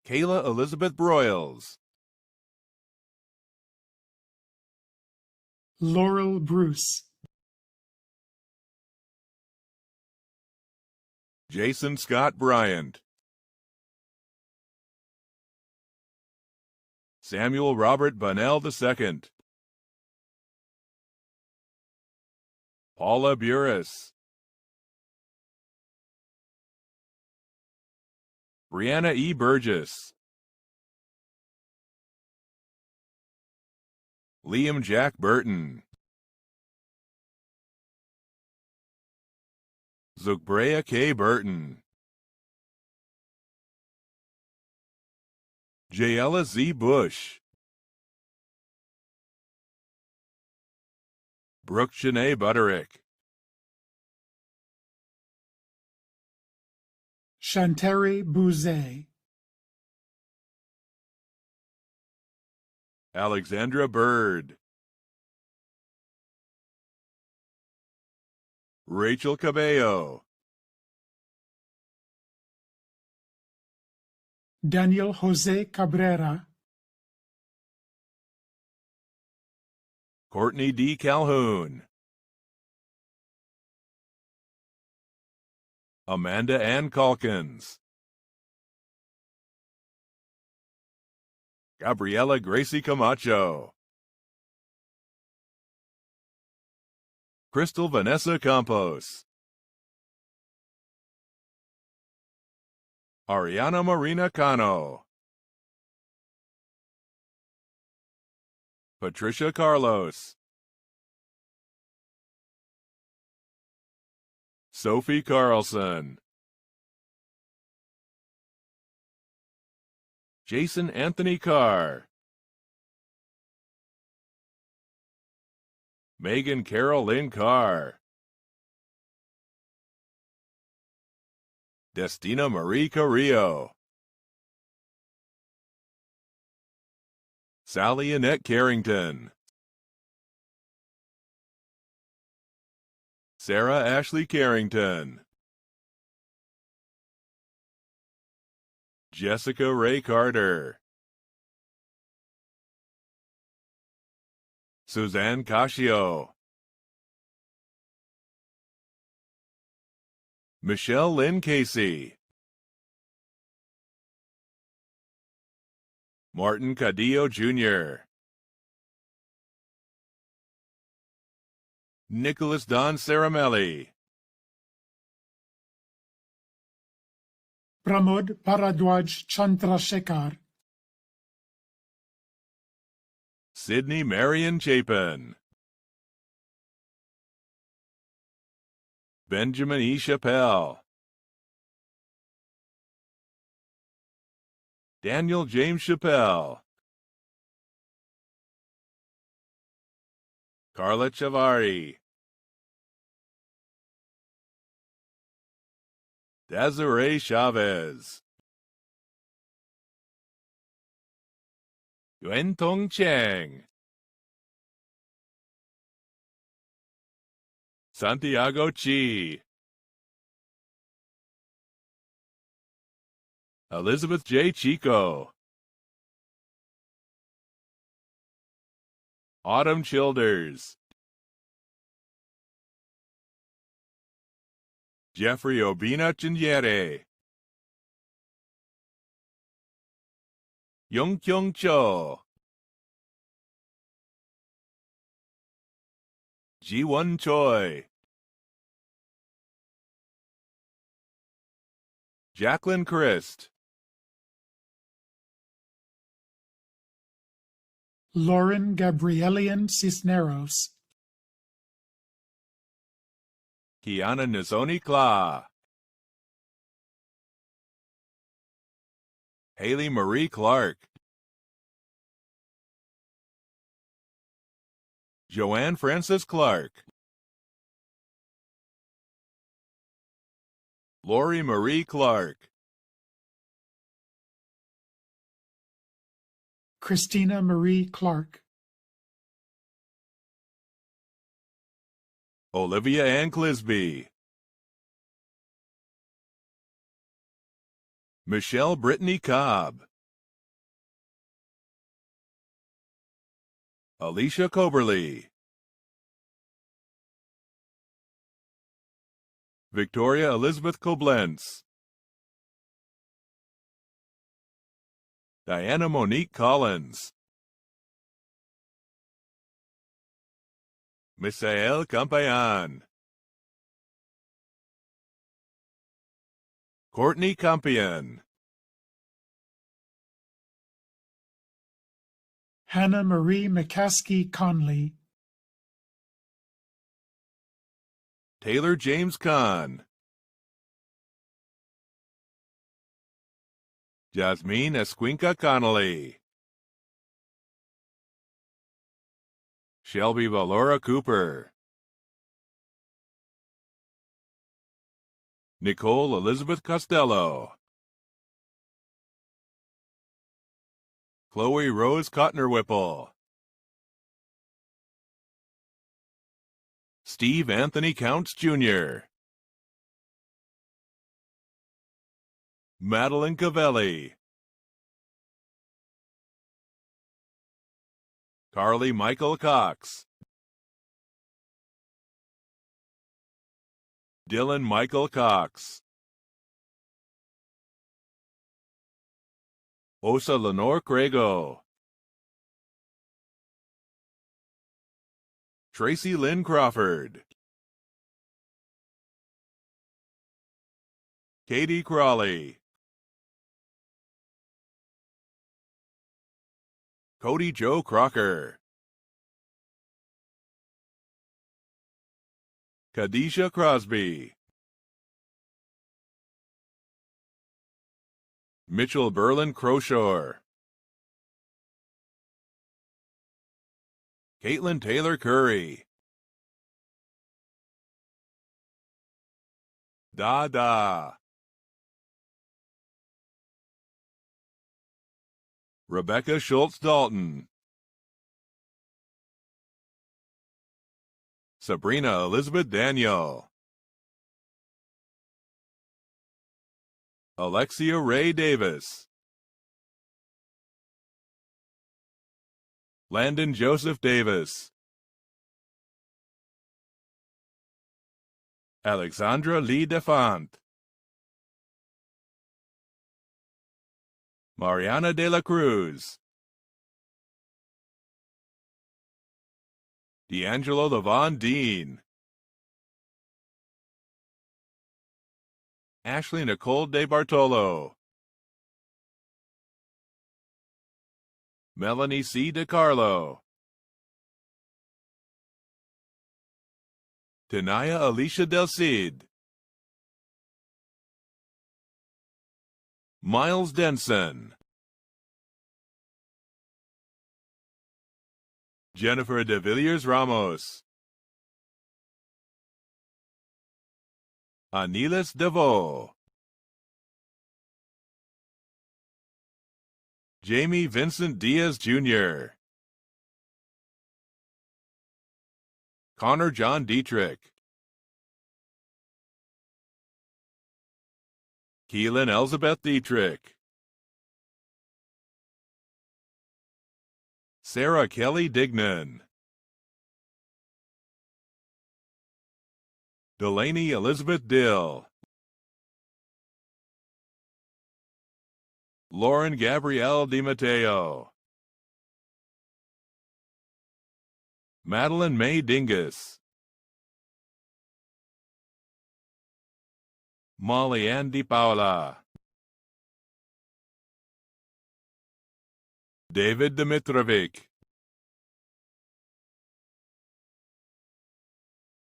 Kayla Elizabeth Broyles. Laurel Bruce. Jason Scott Bryant. Samuel Robert Bunnell II. Paula Buris. Brianna E. Burgess. Liam Jack Burton. Zugbrea K. Burton. Jayela Z. Bush. Brooke Shanae Butterick. Chantere Bouzet. Alexandra Bird. Rachel Cabello. Daniel Jose Cabrera. Courtney D. Calhoun. Amanda Ann Calkins. Gabriela Gracie Camacho. Crystal Vanessa Campos. Ariana Marina Cano. Patricia Carlos. Sophie Carlson. Jason Anthony Carr. Megan Carol Lynn Carr. Destina Marie Carrillo. Sally Annette Carrington. Sarah Ashley Carrington. Jessica Ray Carter. Suzanne Cascio. Michelle Lynn Casey. Martin Cadillo Jr. Nicholas Don Ceramelli. Pramod Paradwaj Chandrasekhar. Sydney Marion Chapin. Benjamin E. Chappelle. Daniel James Chappelle. Carla Chavari. Desiree Chavez. Yuan Tong Cheng. Santiago Chi. Elizabeth J. Chico. Autumn Childers. Jeffrey Obina Chinyere. Yong Kyung Cho. Ji-won Choi. Jacqueline Christ. Lauren Gabrielian Cisneros. Kiana Nizoni Kla. Haley Marie Clark. Joanne Frances Clark. Lori Marie Clark. Christina Marie Clark. Olivia Ann Clisby. Michelle Brittany Cobb, Alicia Coberly, Victoria Elizabeth Koblenz, Diana Monique Collins, Misael Campayan, Courtney Campion, Hannah Marie McCaskey Conley, Taylor James Kahn, Jasmine Esquinca Connolly, Shelby Valora Cooper, Nicole Elizabeth Costello, Chloe Rose Cotner Whipple, Steve Anthony Counts Jr., Madeline Cavelli, Carly Michael Cox, Dylan Michael Cox, Osa Lenore Crago, Tracy Lynn Crawford, Katie Crawley, Cody Joe Crocker, Khadijah Crosby, Mitchell Berlin Crowshore, Caitlin Taylor Curry, Da, Rebecca Schultz Dalton, Sabrina Elizabeth Daniel, Alexia Ray Davis, Landon Joseph Davis, Alexandra Lee Defant, Mariana de la Cruz, D'Angelo Levon Dean, Ashley Nicole De Bartolo, Melanie C. DeCarlo, Tanaya Alicia Del Cid, Miles Denson, Jennifer De Villiers Ramos, Anilis DeVoe, Jamie Vincent Diaz Jr., Connor John Dietrich, Keelan Elizabeth Dietrich, Sarah Kelly Dignan, Delaney Elizabeth Dill, Lauren Gabrielle DiMatteo, Madeline May Dingus, Molly Ann DiPaola, David Dimitrovic,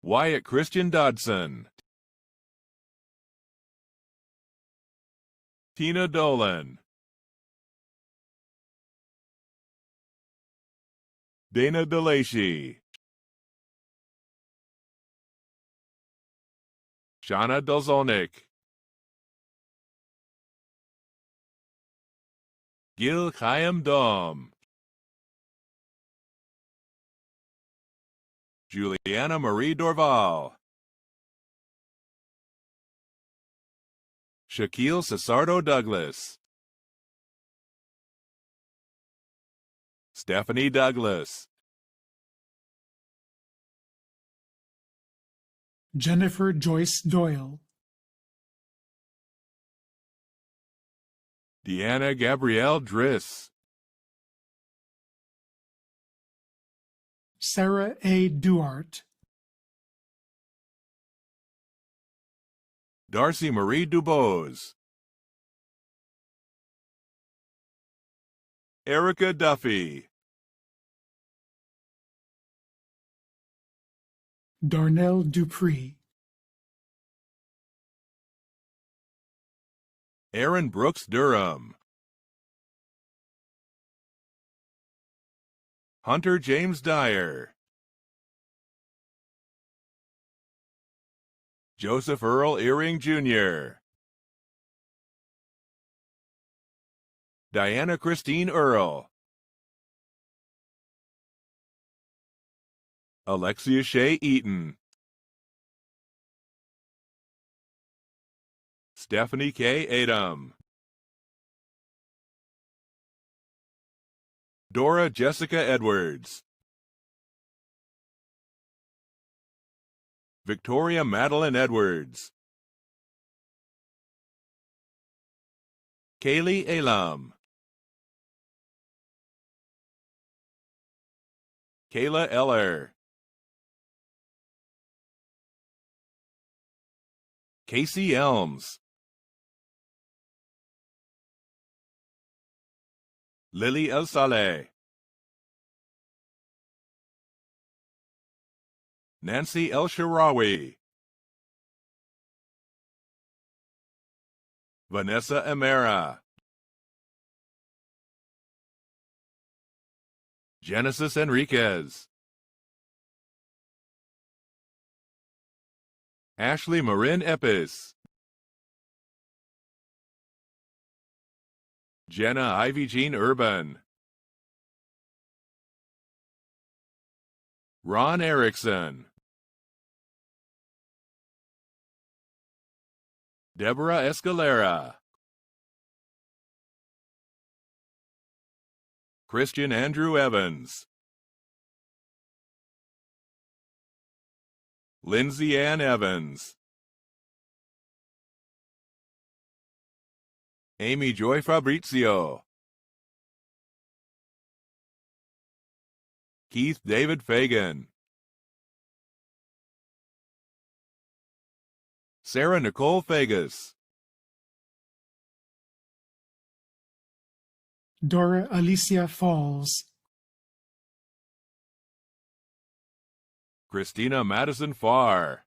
Wyatt Christian Dodson, Tina Dolan, Dana DeLacey, Shauna Dolzonik, Gil Chaim Dom, Juliana Marie Dorval, Shaquille Cesardo Douglas, Stephanie Douglas, Jennifer Joyce Doyle, Deanna Gabrielle Driss, Sarah A. Duart, Darcy Marie Dubose, Erica Duffy, Darnell Dupree, Aaron Brooks Durham, Hunter James Dyer, Joseph Earl Earring Jr., Diana Christine Earl, Alexia Shea Eaton, Stephanie K. Adam, Dora Jessica Edwards, Victoria Madeline Edwards, Kaylee Elam, Kayla Eller, Casey Elms, Lily El Saleh, Nancy El Sharawi, Vanessa Amara, Genesis Enriquez, Ashley Marin Epis, Jenna Ivy Jean Urban, Ron Erickson, Deborah Escalera, Christian Andrew Evans, Lindsay Ann Evans, Amy Joy Fabrizio, Keith David Fagan, Sarah Nicole Fagus, Dora Alicia Falls, Christina Madison Farr,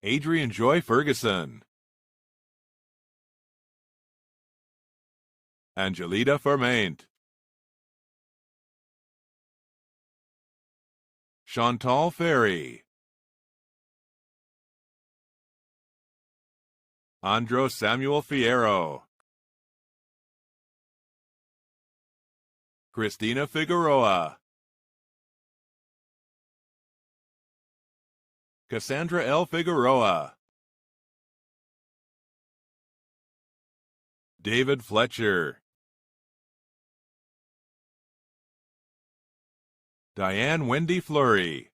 Adrian Joy Ferguson, Angelita Fermaint, Chantal Ferry, Andro Samuel Fierro, Christina Figueroa, Cassandra L. Figueroa, David Fletcher, Diane Wendy Fleury,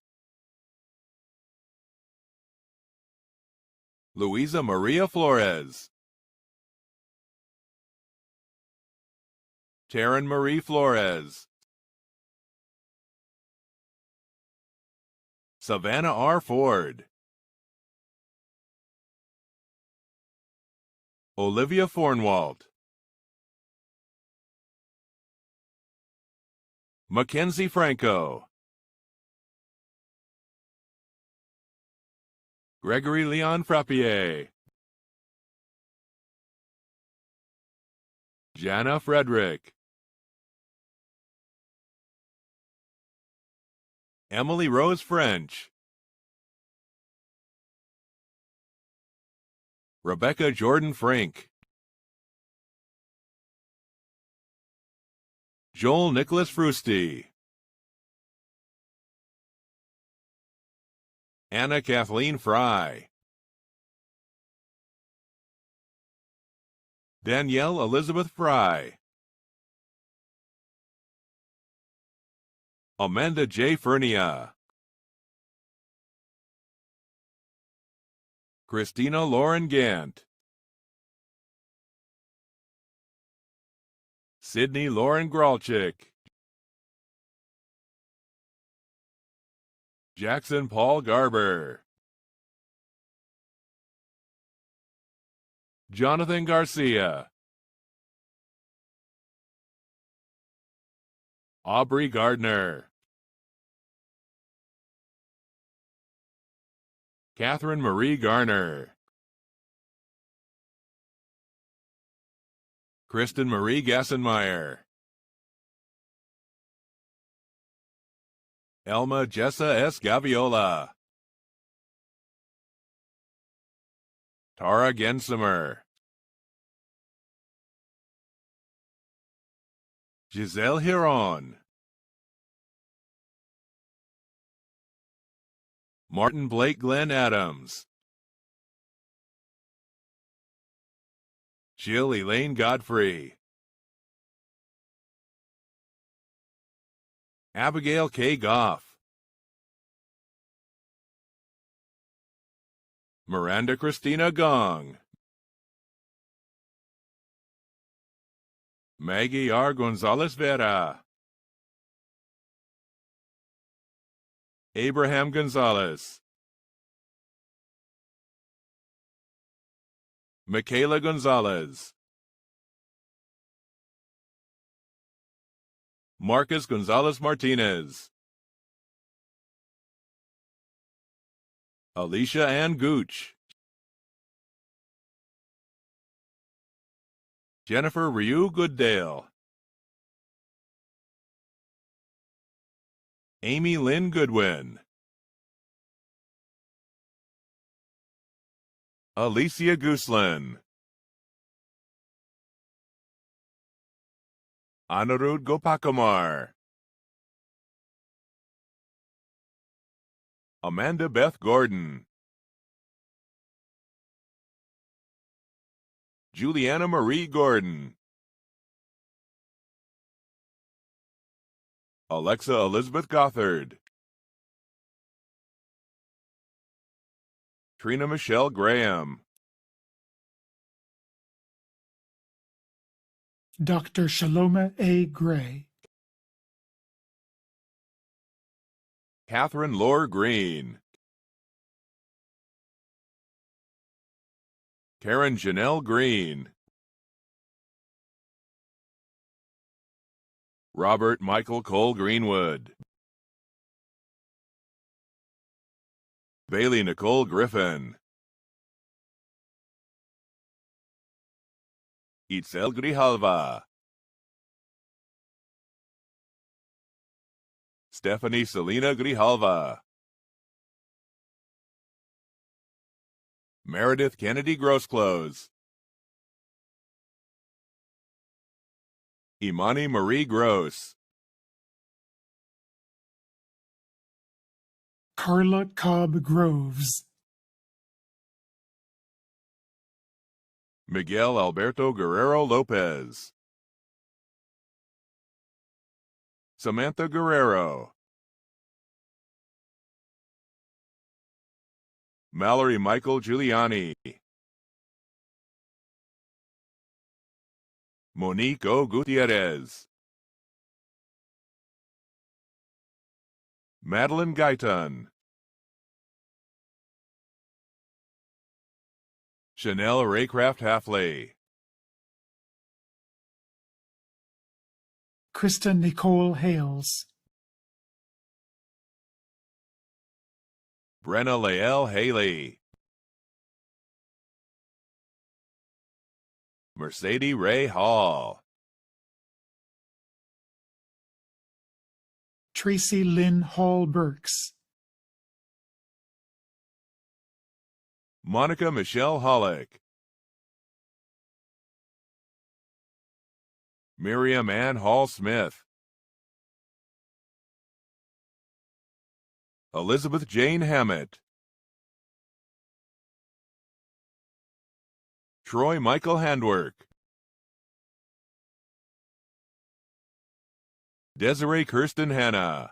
Luisa Maria Flores, Taryn Marie Flores, Savannah R. Ford, Olivia Fornwalt, Mackenzie Franco, Gregory Leon Frappier, Jana Frederick, Emily Rose French, Rebecca Jordan Frink, Joel Nicholas Frusti, Anna Kathleen Fry, Danielle Elizabeth Fry, Amanda J. Fernia, Christina Lauren Gant, Sydney Lauren Gralchick, Jackson Paul Garber, Jonathan Garcia, Aubrey Gardner, Catherine Marie Garner, Kristen Marie Gassenmeyer, Elma Jessa S. Gaviola, Tara Gensimer, Giselle Hiron, Martin Blake Glenn Adams, Jill Elaine Godfrey, Abigail K. Goff, Miranda Christina Gong, Maggie R. Gonzalez Vera, Abraham Gonzalez, Michaela Gonzalez, Marcus Gonzalez Martinez, Alicia Ann Gooch, Jennifer Ryu Gooddale, Amy Lynn Goodwin, Alicia Gooslin, Anirudh Gopakumar, Amanda Beth Gordon, Juliana Marie Gordon, Alexa Elizabeth Gothard, Trina Michelle Graham, Dr. Shaloma A. Gray, Catherine Lore Green, Karen Janelle Green, Robert Michael Cole Greenwood, Bailey Nicole Griffin, Itzel Grijalva, Stephanie Selena Grijalva, Meredith Kennedy Grossclothes, Imani Marie Gross, Carla Cobb Groves, Miguel Alberto Guerrero Lopez, Samantha Guerrero, Mallory Michael Giuliani, Monique O. Gutierrez, Madeline Guyton, Chanel Raycraft Halfley, Krista Nicole Hales, Brenna Lael Haley, Mercedes Ray Hall, Tracy Lynn Hall Burks, Monica Michelle Hollick, Miriam Ann Hall Smith, Elizabeth Jane Hammett, Troy Michael Handwork, Desiree Kirsten Hanna,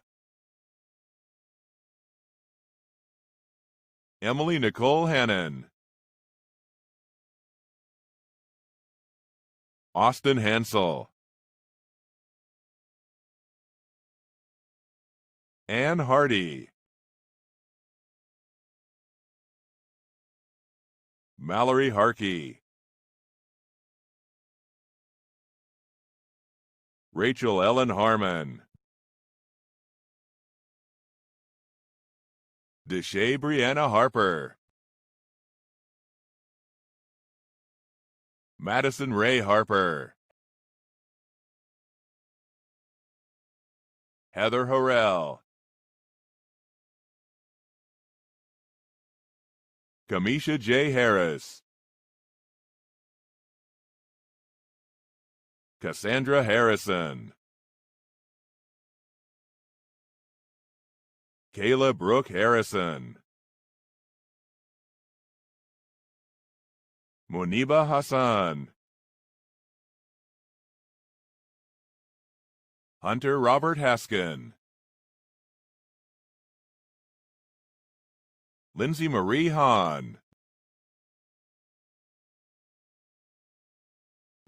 Emily Nicole Hannon, Austin Hansel, Ann Hardy, Mallory Harkey, Rachel Ellen Harmon, Deshae Brianna Harper, Madison Ray Harper, Heather Horrell, Kamisha J. Harris, Cassandra Harrison, Kayla Brooke Harrison, Muniba Hassan, Hunter Robert Haskin, Lindsay Marie Hahn,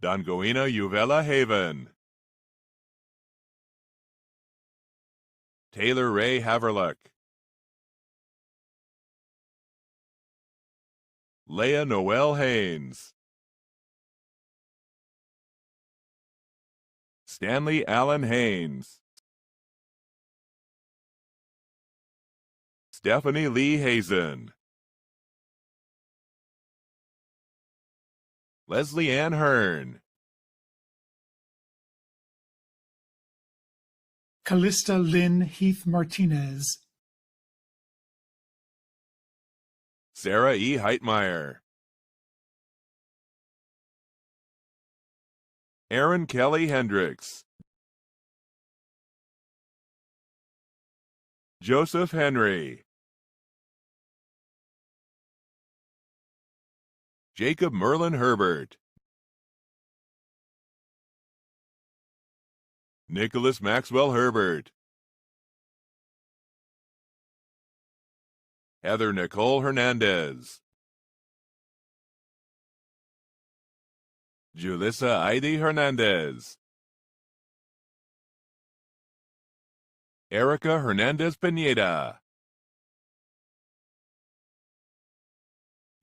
Dongoina Uvella Haven, Taylor Ray Haverluck, Leah Noel Haynes, Stanley Allen Haynes, Stephanie Lee Hazen, Leslie Ann Hearn, Callista Lynn Heath Martinez, Sarah E. Heitmeyer, Aaron Kelly Hendricks, Joseph Henry, Jacob Merlin Herbert, Nicholas Maxwell Herbert, Heather Nicole Hernandez, Julissa Heidi Hernandez, Erica Hernandez Pineda,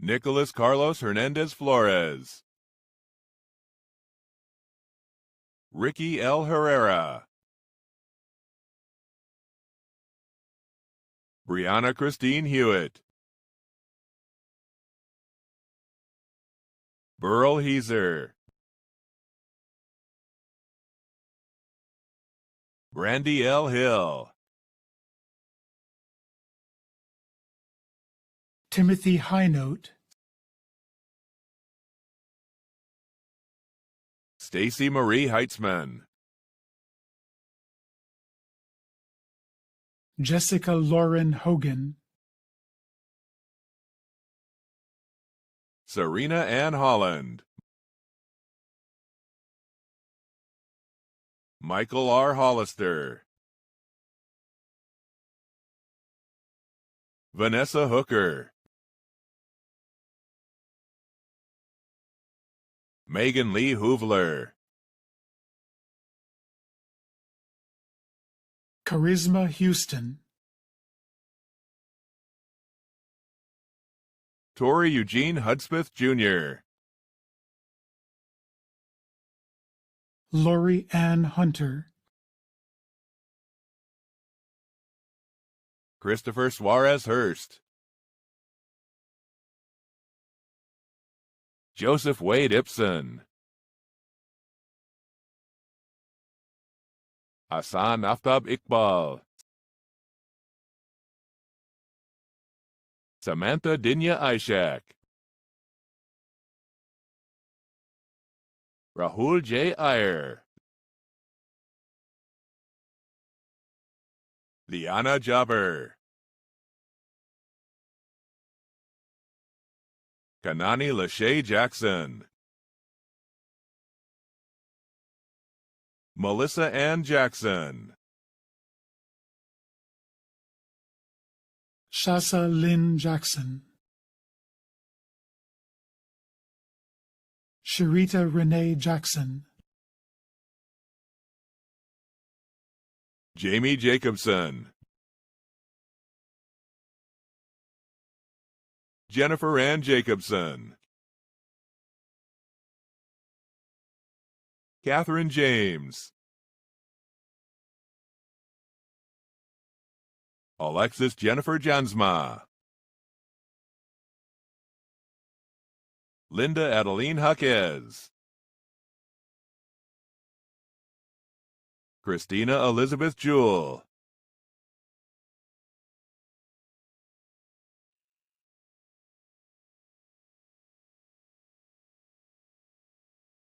Nicholas Carlos Hernandez Flores, Ricky L. Herrera, Brianna Christine Hewitt, Burl Heiser, Brandy L. Hill, Timothy Highnote, Stacy Marie Heitzman, Jessica Lauren Hogan, Serena Ann Holland, Michael R. Hollister, Vanessa Hooker, Megan Lee Hoovler, Charisma Houston, Tori Eugene Hudspeth Jr., Lori Ann Hunter, Christopher Suarez Hurst, Joseph Wade Ibsen, Hassan Aftab Iqbal, Samantha Dinya Ishak, Rahul J. Iyer, Liana Jabber, Kanani Lachey Jackson, Melissa Ann Jackson, Shasa Lynn Jackson, Sharita Renee Jackson, Jamie Jacobson, Jennifer Ann Jacobson, Catherine James, Alexis Jennifer Jansma, Linda Adeline Jaquez, Christina Elizabeth Jewell,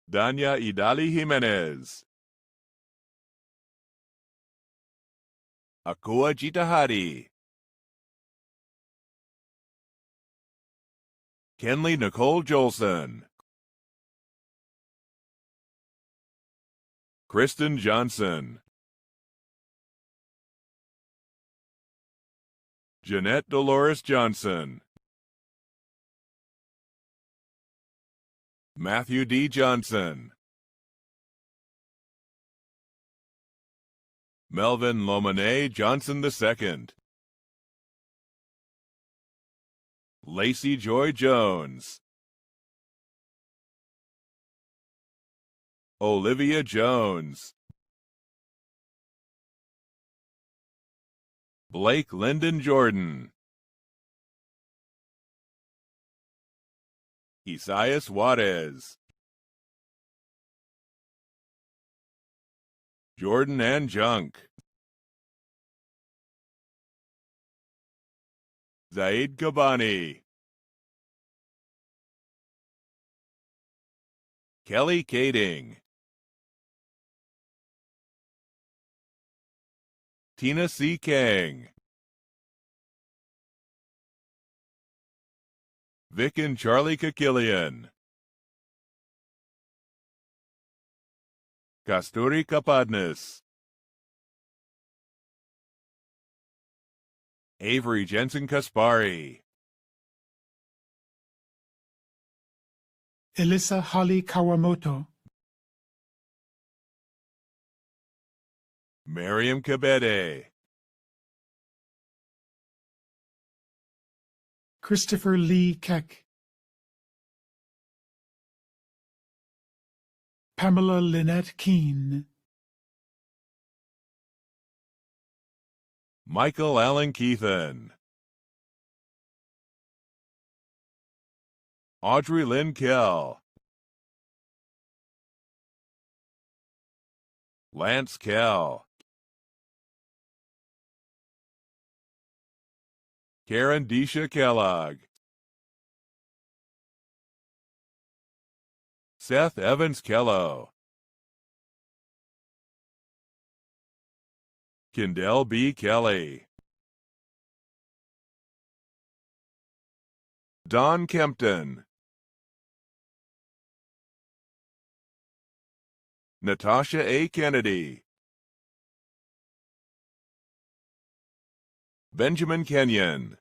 Danya Idali Jimenez, Akua Jitahadi, Kenley Nicole Jolson, Kristen Johnson, Jeanette Dolores Johnson, Matthew D. Johnson, Melvin Lomone Johnson II, Lacey Joy Jones, Olivia Jones, Blake Lyndon Jordan, Isaias Juarez, Jordan Ann Junk, Zaid Kabani, Kelly Kading, Tina C. Kang, Vic and Charlie Kakilian, Kasturi Kapadnis, Avery Jensen Kaspari, Elissa Holly Kawamoto, Miriam Kabede, Christopher Lee Keck, Pamela Lynette Keene, Michael Allen Keithan, Audrey Lynn Kell, Lance Kell, Karen Desha Kellogg, Seth Evans Kello, Kendall B. Kelly, Don Kempton, Natasha A. Kennedy, Benjamin Kenyon,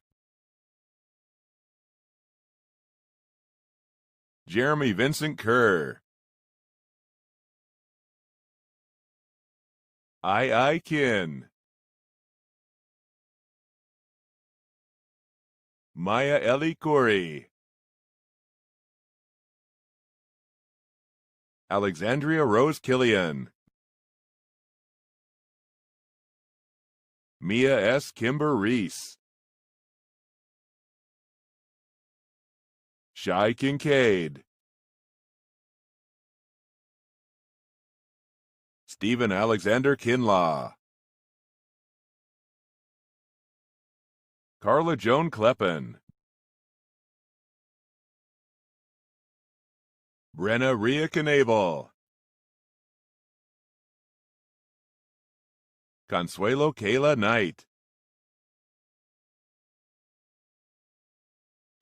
Jeremy Vincent Kerr, I. Kin, Maya Ellie Corey, Alexandria Rose Killian, Mia S. Kimber Reese, Shai Kincaid, Stephen Alexander Kinlaw, Carla Joan Kleppen, Brenna Rhea Knabel, Consuelo Kayla Knight,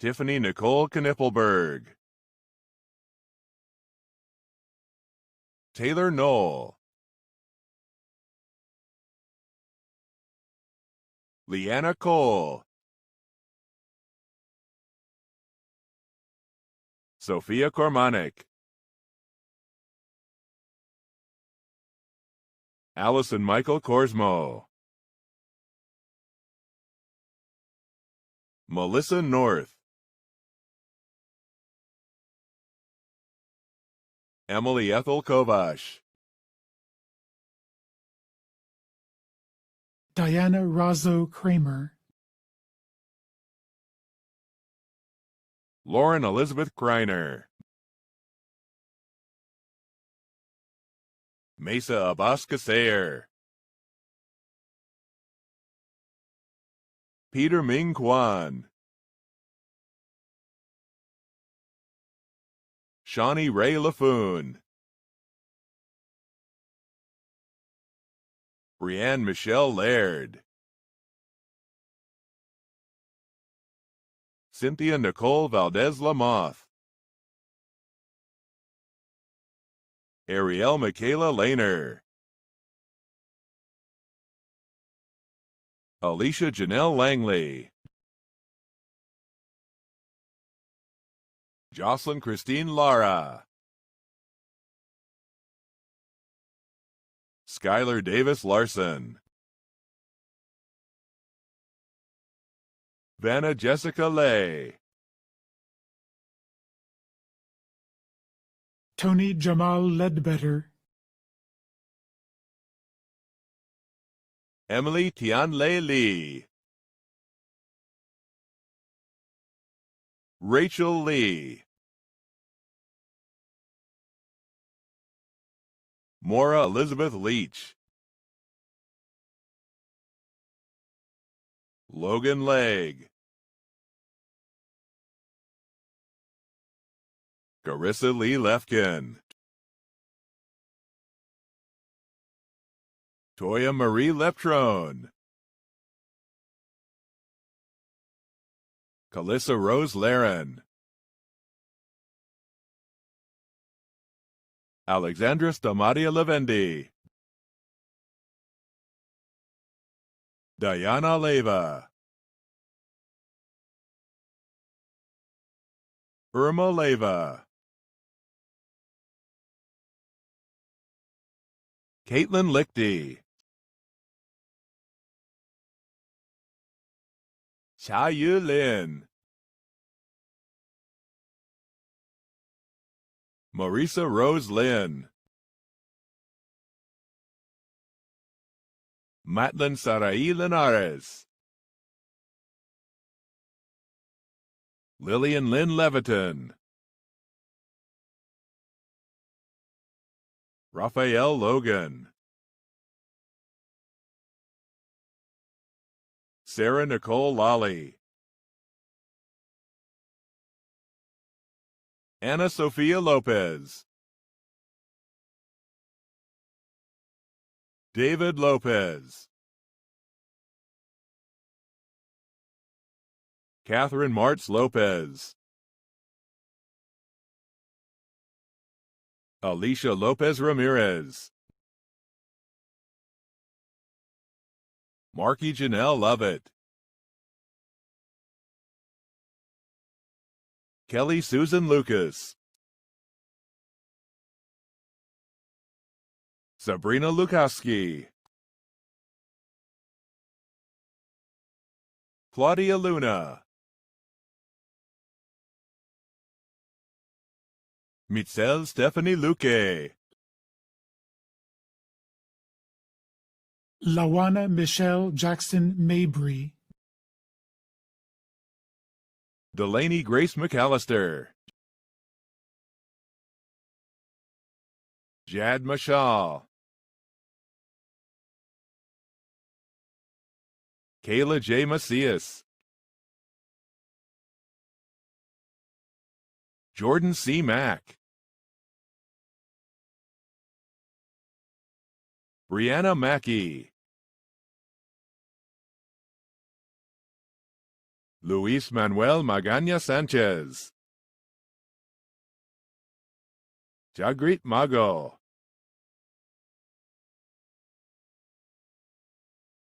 Tiffany Nicole Knippelberg, Taylor Knoll, Leanna Cole, Sophia Kormanik, Allison Michael Korsmo, Melissa North, Emily Ethel Kovash, Diana Razzo Kramer, Lauren Elizabeth Kreiner, Mesa Abbas Kasair, Peter Ming Kwan, Shawnee Ray Laffoon, Brianne Michelle Laird, Cynthia Nicole Valdez Lamoth, Ariel Michaela Lehner, Alicia Janelle Langley, Jocelyn Christine Lara, Skylar Davis Larson, Vanna Jessica Lay, Tony Jamal Ledbetter, Emily Tianlei Lee, Rachel Lee, Maura Elizabeth Leach, Logan Legg, Carissa Lee Lefkin, Toya Marie Leptrone, Calissa Rose Laren, Alexandra Stamatia Lavendi, Diana Leva, Irma Leva, Caitlin Lichty, Cha Yu Lin, Marisa Rose Lin, Matlin Sarai Linares, Lillian Lynn Leviton, Raphael Logan, Sarah Nicole Lally, Anna Sophia Lopez, David Lopez, Catherine Martz Lopez, Alicia Lopez Ramirez, Marky Janelle Lovett, Kelly Susan Lucas, Sabrina Lukowski, Claudia Luna, Mitzel Stephanie Luque, Lawana Michelle Jackson Mabry, Delaney Grace McAllister, Jad Mashal, Kayla J. Macias, Jordan C. Mack, Brianna Mackey, Luis Manuel Magaña Sanchez, Jagrit Mago,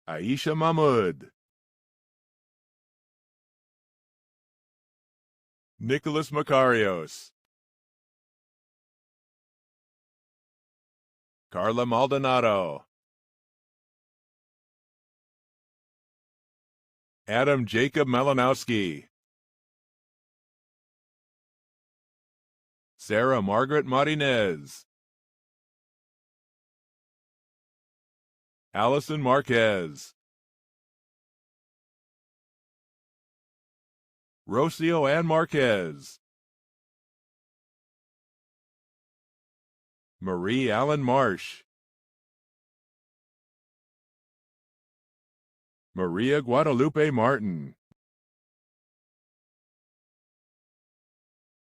Aisha Mahmoud, Nicholas Macarios, Carla Maldonado, Adam Jacob Malinowski, Sarah Margaret Martinez, Allison Marquez, Rocio Ann Marquez, Marie Allen Marsh, Maria Guadalupe Martin,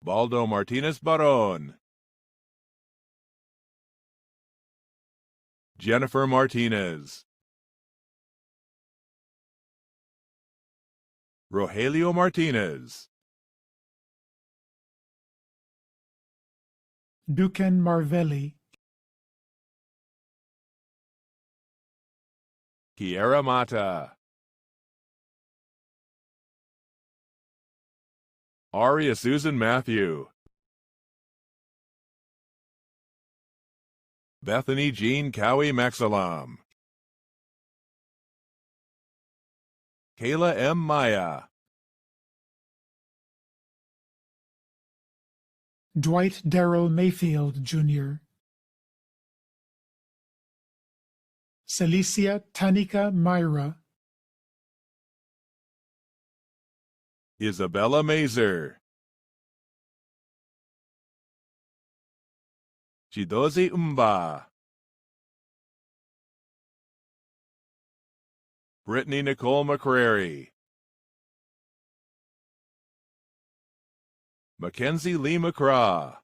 Baldo Martinez Baron, Jennifer Martinez, Rogelio Martinez, Ducan Marvelli, Kiera Mata, Aria Susan Matthew, Bethany Jean Cowie Maxalam, Kayla M. Maya, Dwight Darrell Mayfield Jr., Celicia Tanika Myra, Isabella Mazer, Chidozi Umba, Brittany Nicole McCrary, Mackenzie Lee McCraw,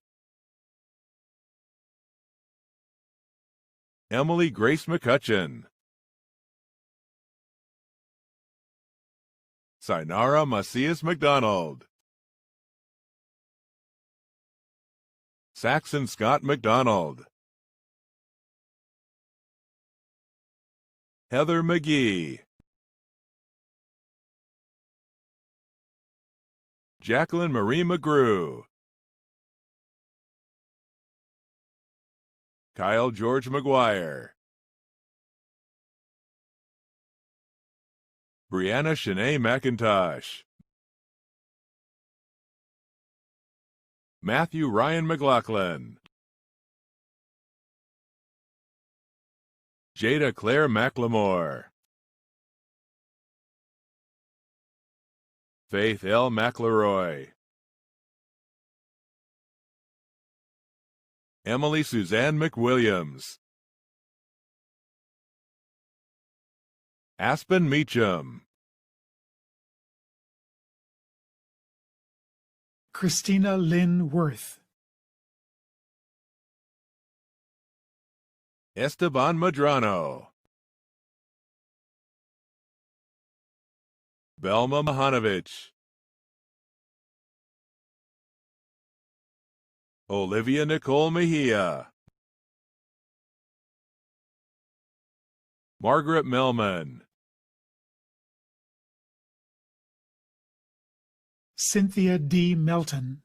Emily Grace McCutcheon, Sinara Macias McDonald, Saxon Scott McDonald, Heather McGee, Jacqueline Marie McGrew, Kyle George McGuire, Brianna Shanae McIntosh, Matthew Ryan McLaughlin, Jada Claire McLemore, Faith L. McLeroy, Emily Suzanne McWilliams, Aspen Meacham, Christina Lynn Worth, Esteban Madrano, Belma Mahanovich, Olivia Nicole Mejia, Margaret Millman, Cynthia D. Melton,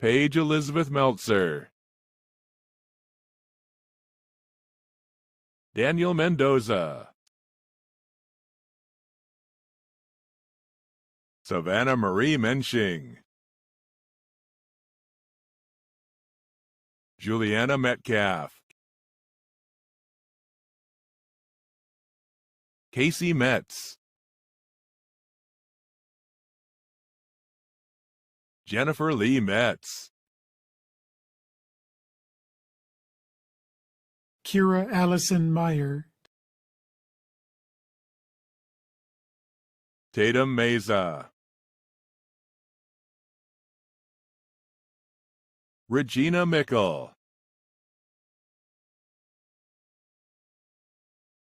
Paige Elizabeth Meltzer, Daniel Mendoza, Savannah Marie Mensching, Juliana Metcalf, Casey Metz, Jennifer Lee Metz, Kira Allison Meyer, Tatum Meza, Regina Mickle,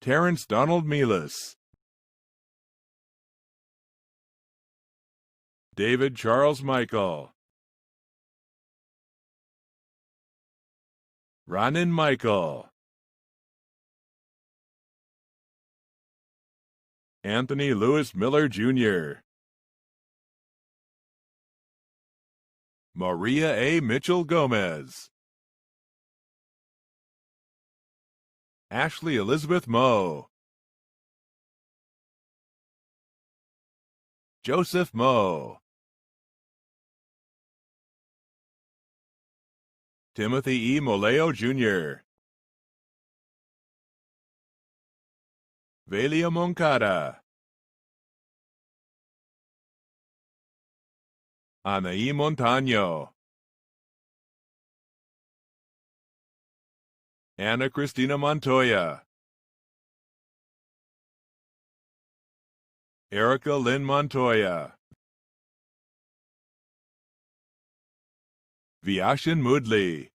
Terrence Donald Mealis, David Charles Michael, Ronan Michael, Anthony Lewis Miller Jr., Maria A. Mitchell Gomez. Ashley Elizabeth Moe. Joseph Moe. Timothy E. Moleo Jr. Velia Moncada. Anaí Montaño. Ana Cristina Montoya. Erica Lynn Montoya. Viashin Moodley.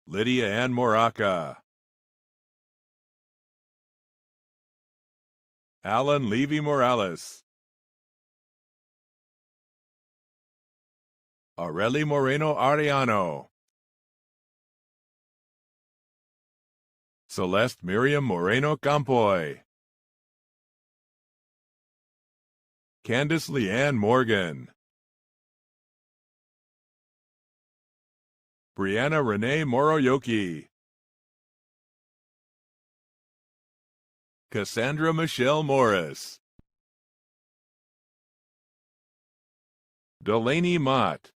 Lydia Ann Moraca. Alan Levy Morales. Areli Moreno Ariano. Celeste Miriam Moreno Campoy. Candice Leanne Morgan. Brianna Renee Moroyoki. Cassandra Michelle Morris. Delaney Mott.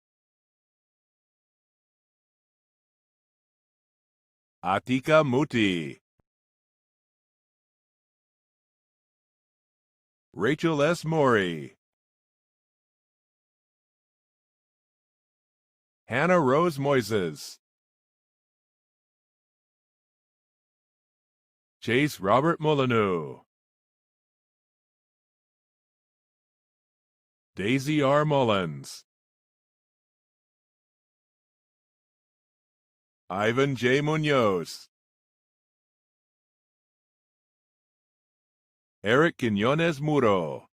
Atika Muti. Rachel S. Morey. Hannah Rose Moises. Chase Robert Molyneux. Daisy R. Mullins. Ivan J. Munoz. Eric Quinones Muro.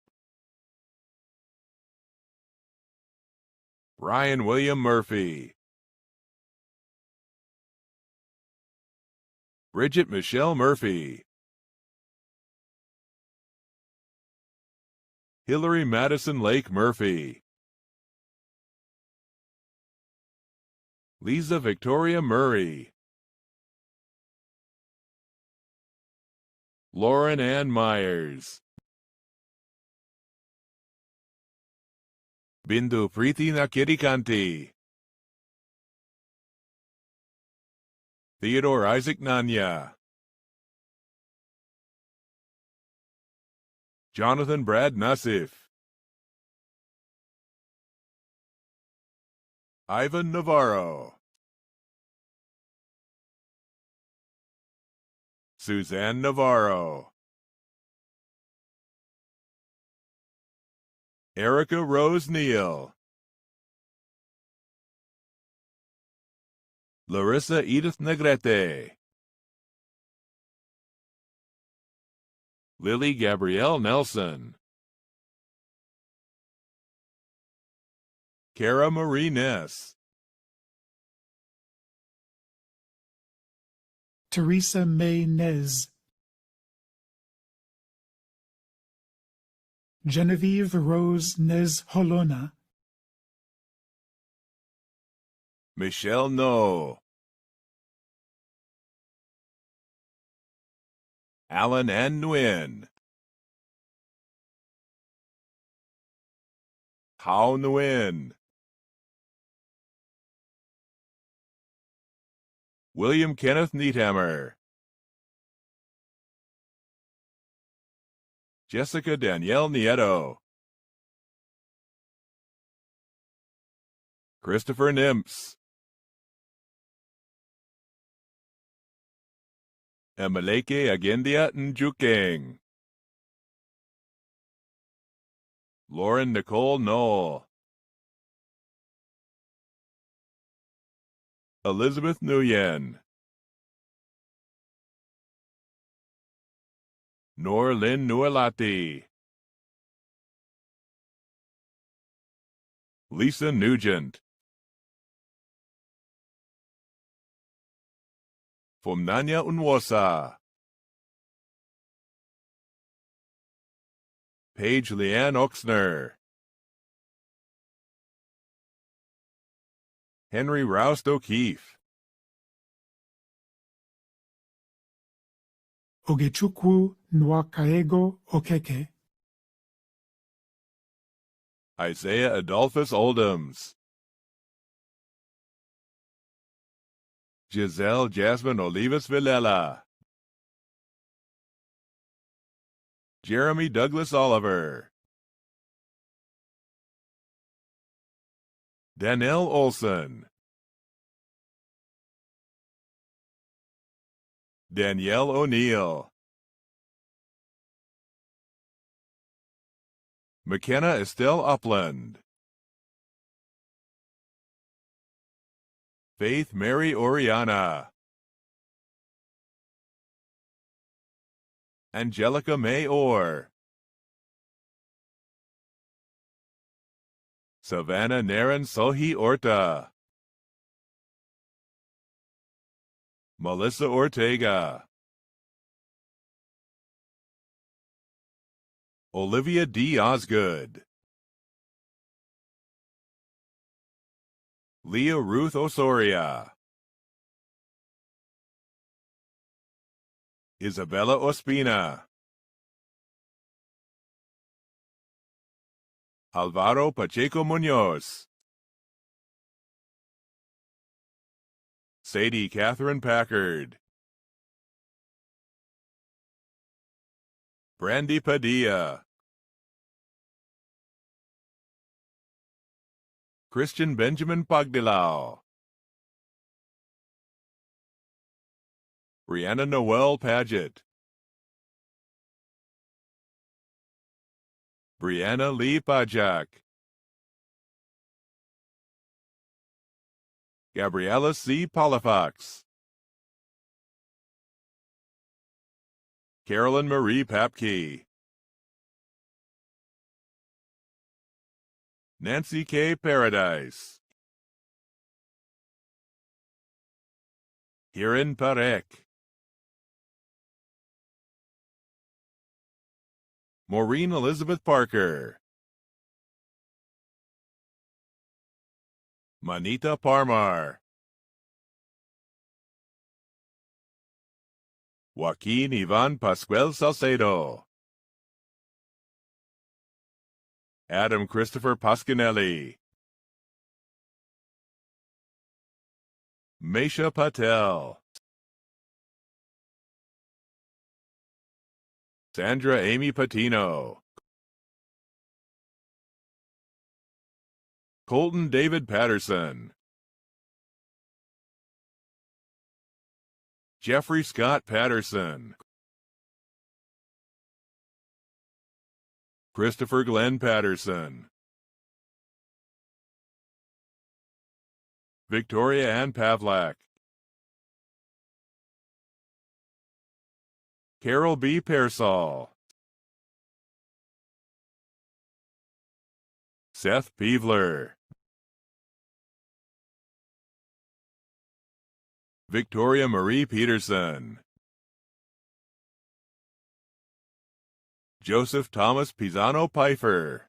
Ryan William Murphy. Bridget Michelle Murphy. Hillary Madison Lake Murphy. Lisa Victoria Murray. Lauren Ann Myers. Bindu Preeti Nakirikanti. Theodore Isaac Nanya. Jonathan Brad Nassif. Ivan Navarro. Suzanne Navarro. Erica Rose Neal. Larissa Edith Negrete. Lily Gabrielle Nelson. Cara Marie Ness. Teresa May Nez. Genevieve Rose Nez Holona. Michelle No. Alan N. Nguyen. Hao Nguyen. William Kenneth Needhammer. Jessica Danielle Nieto. Christopher Nimps. Emeleke Agendia Njukeng. Lauren Nicole Knoll. Elizabeth Nguyen. Nor Lynn Nualati. Lisa Nugent. Fomnanya Unwosa. Paige Leanne Oxner. Henry Roust O'Keefe, Ogechukwu Nwakaego Okeke, Isaiah Adolphus Oldhams, Giselle Jasmine Olivas Villela, Jeremy Douglas Oliver, Danelle Olson, Danielle O'Neill, McKenna Estelle Upland, Faith Mary Oriana, Angelica May Orr, Savannah Naren Sohi Orta, Melissa Ortega, Olivia D. Osgood, Leah Ruth Osoria, Isabella Ospina, Alvaro Pacheco Munoz, Sadie Catherine Packard, Brandy Padilla, Christian Benjamin Pagdilao, Brianna Noel Paget, Brianna Lee Pajak, Gabriella C. Palafox, Carolyn Marie Papke, Nancy K. Paradise, Hiran Parek, Maureen Elizabeth Parker, Manita Parmar, Joaquin Ivan Pascual Salcedo, Adam Christopher Pasquinelli, Mesha Patel, Sandra Amy Patino, Colton David Patterson, Jeffrey Scott Patterson, Christopher Glenn Patterson, Victoria Ann Pavlak, Carol B. Pearsall, Seth Peevler, Victoria Marie Peterson, Joseph Thomas Pisano Pfeiffer,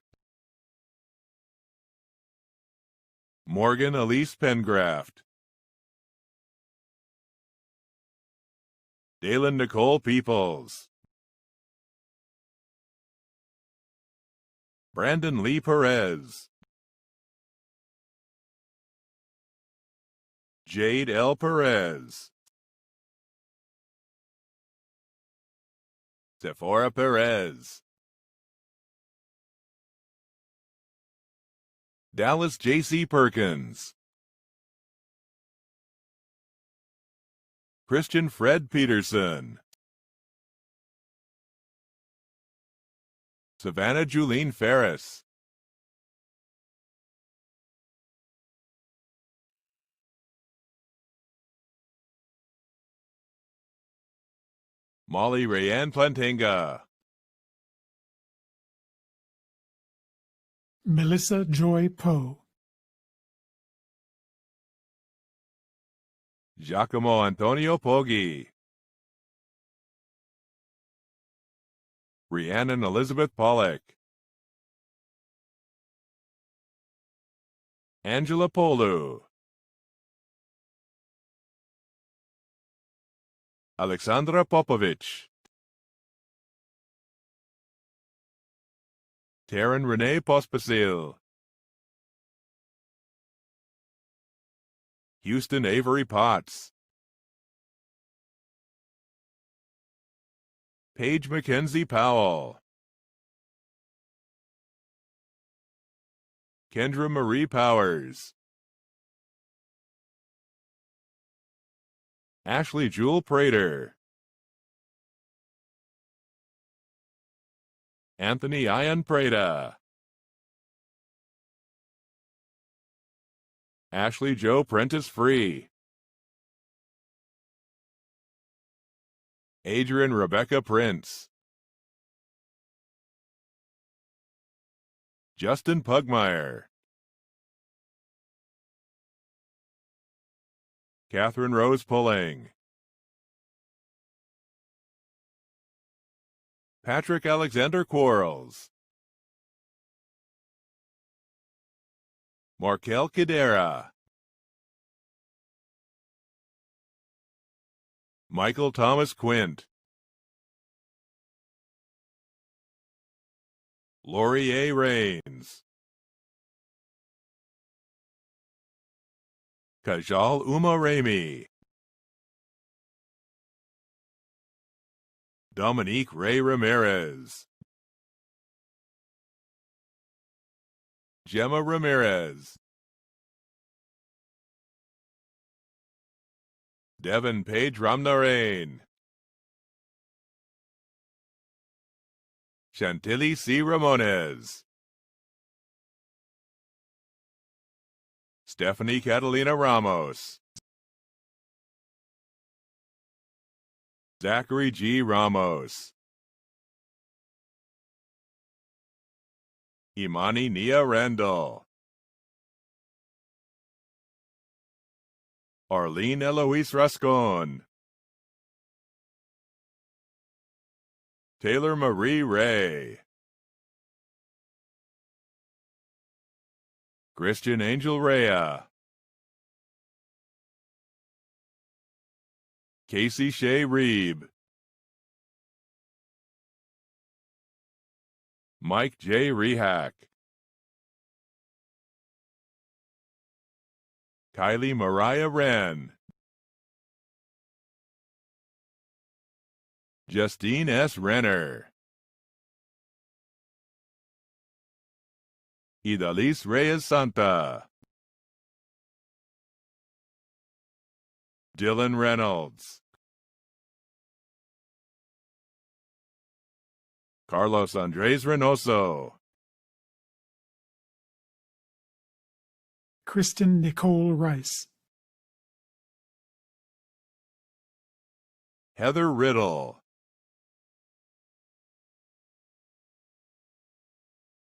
Morgan Elise Pengraft, Dalen Nicole Peoples, Brandon Lee Perez, Jade L. Perez, Sephora Perez, Dallas J.C. Perkins, Christian Fred Peterson, Savannah Julene Ferris, Molly Rayanne Plantenga, Melissa Joy Poe, Giacomo Antonio Poggi, Rhiannon Elizabeth Pollock, Angela Polu, Alexandra Popovich. Taryn Renee Pospisil. Houston Avery Potts. Paige Mackenzie Powell. Kendra Marie Powers. Ashley Jewel Prater. Anthony Ian Prada. Ashley Joe Prentice Free. Adrian Rebecca Prince. Justin Pugmire. Catherine Rose Pulling. Patrick Alexander Quarles. Markel Cadera. Michael Thomas Quint. Lori A. Rains. Kajal Uma Ramey. Dominique Ray Ramirez. Gemma Ramirez. Devin Page Ramnarain. Chantilly C. Ramones. Stephanie Catalina Ramos. Zachary G. Ramos. Imani Nia Randall. Arlene Eloise Rascon. Taylor Marie Ray. Christian Angel Rea. Casey Shea Reeb. Mike J. Rehack. Kylie Mariah Wren. Justine S. Renner. Idalis Reyes Santa. Dylan Reynolds. Carlos Andres Reynoso. Kristen Nicole Rice. Heather Riddle.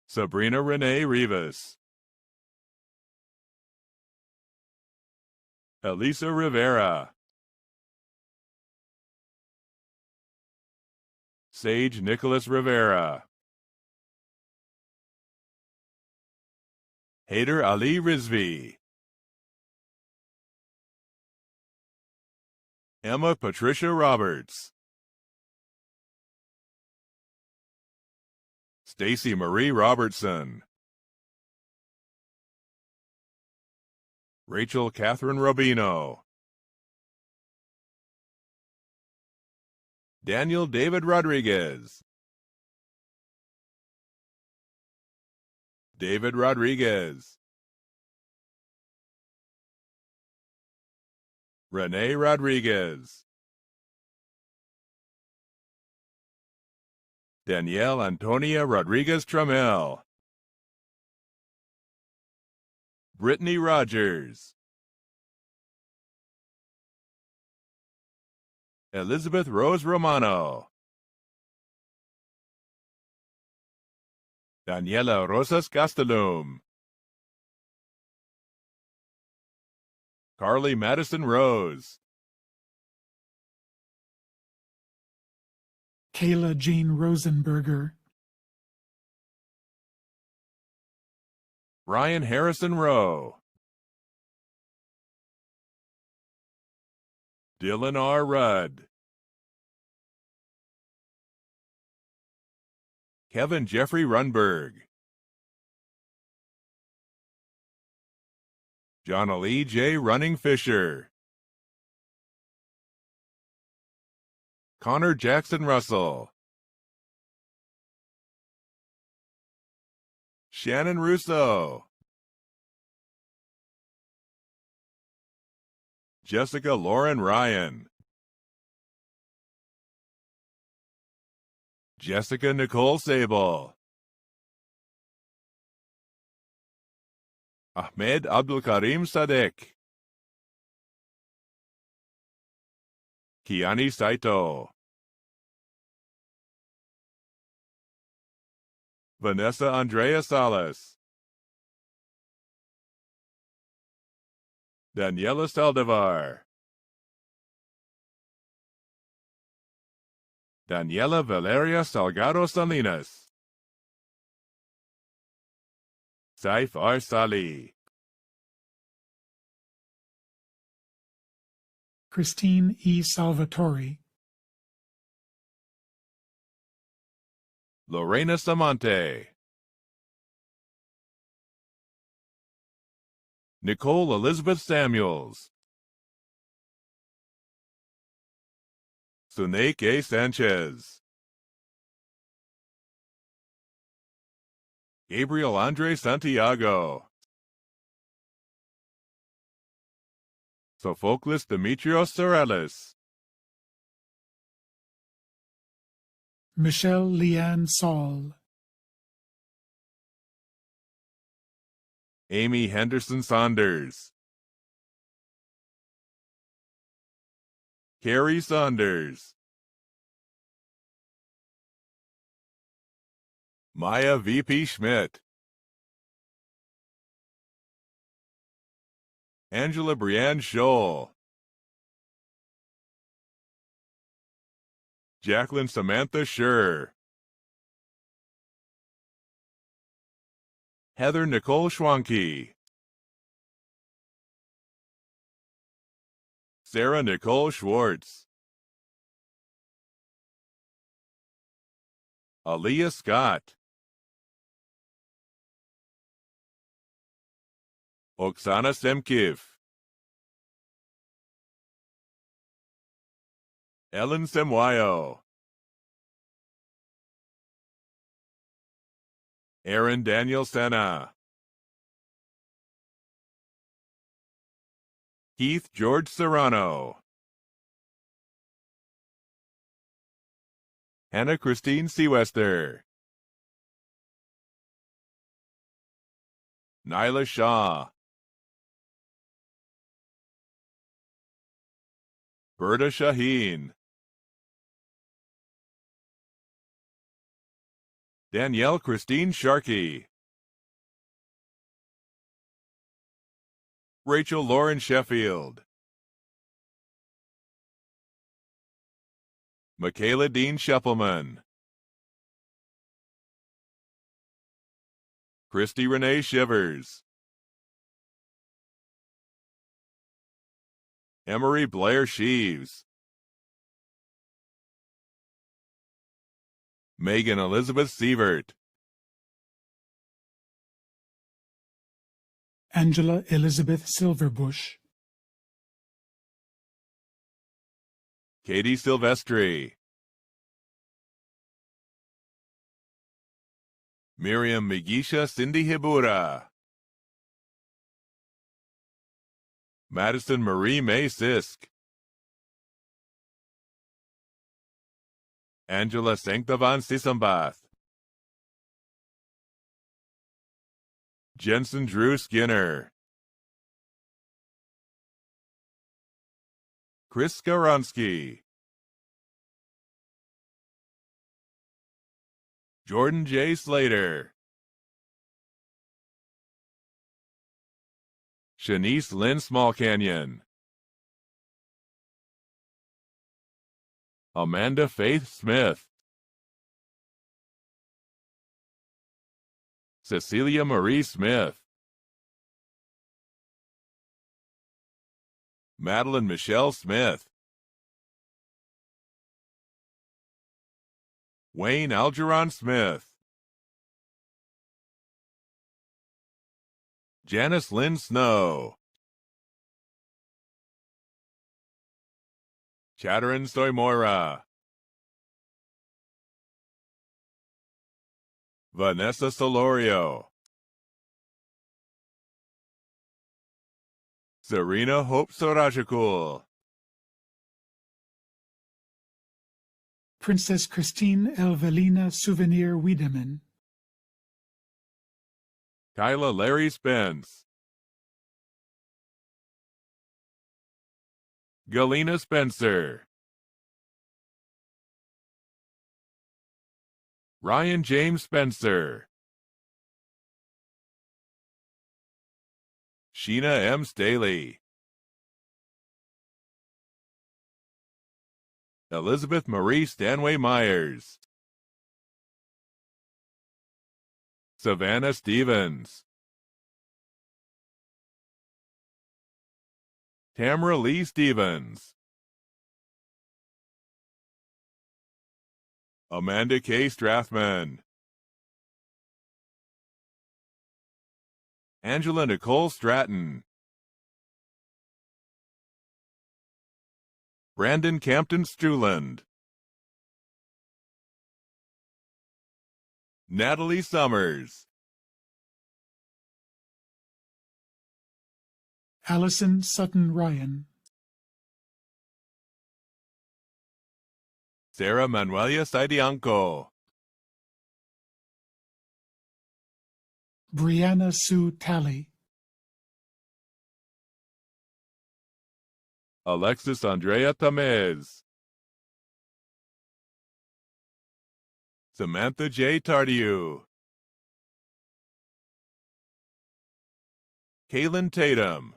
Sabrina Renee Rivas. Elisa Rivera. Sage Nicholas Rivera. Haider Ali Rizvi. Emma Patricia Roberts. Stacy Marie Robertson. Rachel Catherine Robino. Daniel David Rodriguez. David Rodriguez. Renee Rodriguez. Danielle Antonia Rodriguez Trammell. Brittany Rogers. Elizabeth Rose Romano. Daniela Rosas Castellum. Carly Madison Rose. Kayla Jean Rosenberger. Ryan Harrison Rowe. Dylan R. Rudd. Kevin Jeffrey Runberg, John Ali J. Running Fisher, Connor Jackson Russell, Shannon Russo, Jessica Lauren Ryan, Jessica Nicole Sable, Ahmed Abdul Karim Sadek, Kiani Saito, Vanessa Andrea Salas, Daniela Saldivar, Daniela Valeria Salgado Salinas, Saif Arsali, Christine E. Salvatore, Lorena Samante, Nicole Elizabeth Samuels, Sunaik A. Sanchez, Gabriel Andre Santiago, Sophocles Demetrios Sorellis, Michelle Leanne Saul, Amy Henderson Saunders, Carrie Saunders, Maya V.P. Schmidt, Angela Brienne Scholl, Jacqueline Samantha Scher, Heather Nicole Schwanke, Sarah Nicole Schwartz, Aaliyah Scott, Oksana Semkiv, Ellen Semwayo, Aaron Daniel Sena, Keith George Serrano, Hannah Christine Seawester, Nyla Shaw, Berta Shaheen, Danielle Christine Sharkey, Rachel Lauren Sheffield, Michaela Dean Scheffelman, Christy Renee Shivers, Emery Blair Sheaves, Megan Elizabeth Sievert, Angela Elizabeth Silverbush, Katie Silvestri, Miriam Migisha Cindy Hibura, Madison Marie May Sisk, Angela Sanctavan Sisambath, Jensen Drew Skinner, Chris Skaronsky, Jordan J. Slater, Shanice Lynn Smallcanyon, Amanda Faith Smith, Cecilia Marie Smith, Madeline Michelle Smith, Wayne Algeron Smith, Janice Lynn Snow, Chatterin Stoimora, Vanessa Solorio, Serena Hope Sorajikul, Princess Christine Elvelina Souvenir Wiedemann, Kyla Larry Spence, Galena Spencer, Ryan James Spencer, Sheena M. Staley, Elizabeth Marie Stanway Myers, Savannah Stevens, Tamara Lee Stevens, Amanda K. Strathman, Angela Nicole Stratton, Brandon Campton Struland, Natalie Summers, Allison Sutton Ryan, Sarah Manuelia Saidianco, Brianna Sue Talley, Alexis Andrea Tamez, Samantha J. Tardieu, Kaylin Tatum,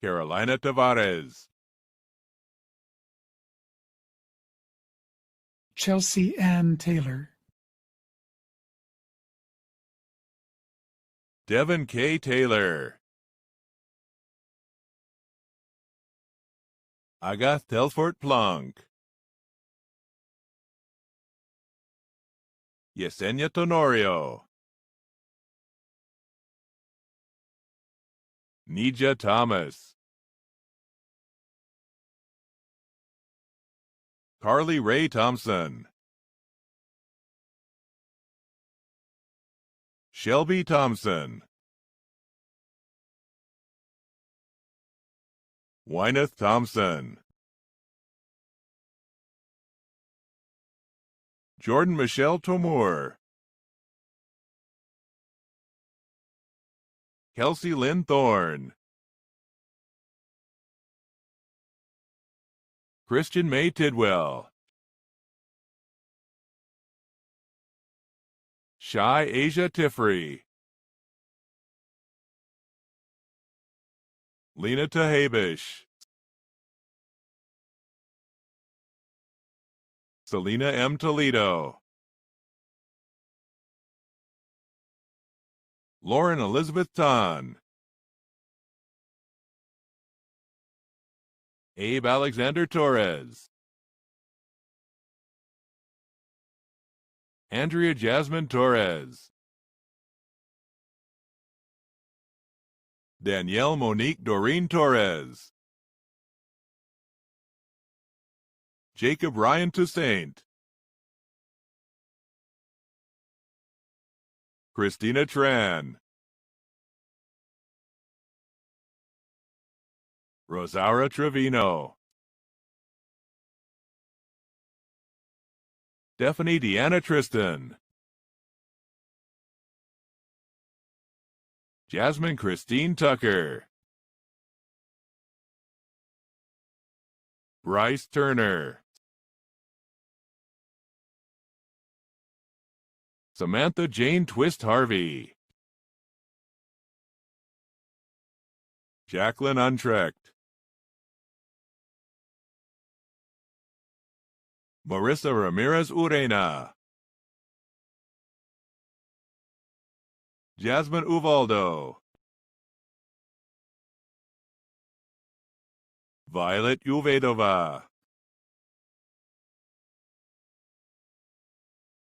Carolina Tavares, Chelsea Ann Taylor, Devin K. Taylor, Agath Telfort Plunk, Yesenia Tenorio, Nija Thomas, Carly Ray Thompson, Shelby Thompson, Wyneth Thompson, Jordan Michelle Tomur, Kelsey Lynn Thorne, Christian May Tidwell, Shai Asia Tiffrey, Lena Tahabish, Selena M. Toledo, Lauren Elizabeth Tan, Abe Alexander Torres, Andrea Jasmine Torres, Danielle Monique Doreen Torres, Jacob Ryan Toussaint, Christina Tran, Rosaura Trevino, Stephanie Deanna Tristan, Jasmine Christine Tucker, Bryce Turner, Samantha Jane Twist Harvey, Jacqueline Untrecht, Marissa Ramirez Urena, Jasmine Uvaldo, Violet Uvedova,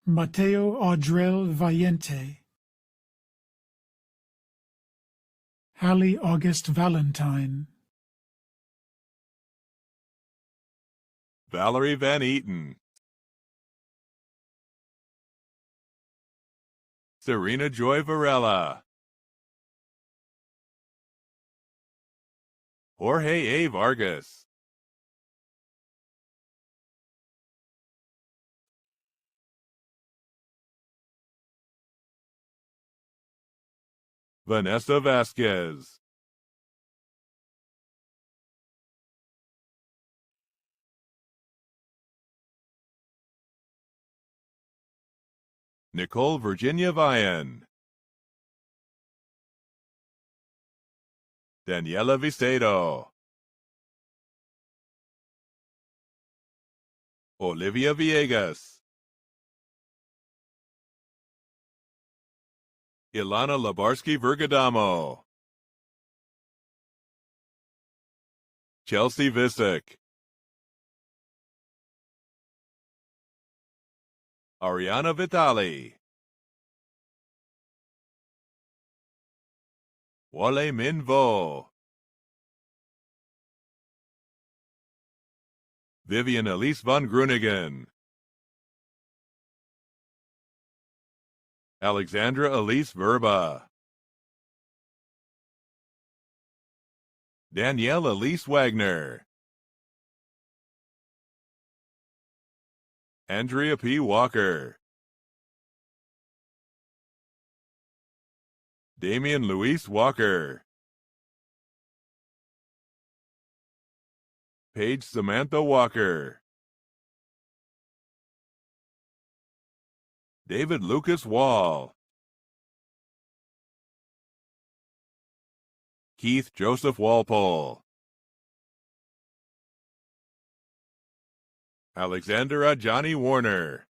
Mateo Audrell Valiente, Hallie August Valentine, Valerie Van Eaton, Serena Joy Varela, Jorge A. Vargas, Vanessa Vasquez, Nicole Virginia Vian, Daniela Vicedo, Olivia Villegas, Ilana Labarsky-Vergadamo, Chelsea Visick, Ariana Vitali, Wale Min Vo, Vivian Elise von Gruningen, Alexandra Elise Verba, Danielle Elise Wagner, Andrea P. Walker, Damian Luis Walker, Paige Samantha Walker, David Lucas Wall, Keith Joseph Walpole, Alexandra Johnny Warner,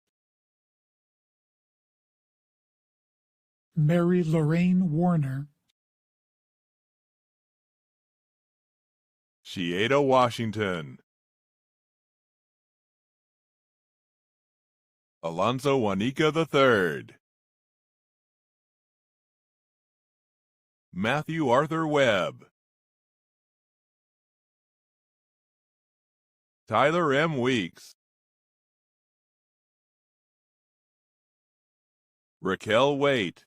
Mary Lorraine Warner, Shieda Washington, Alonzo Juanica III, Matthew Arthur Webb, Tyler M. Weeks, Raquel Waite,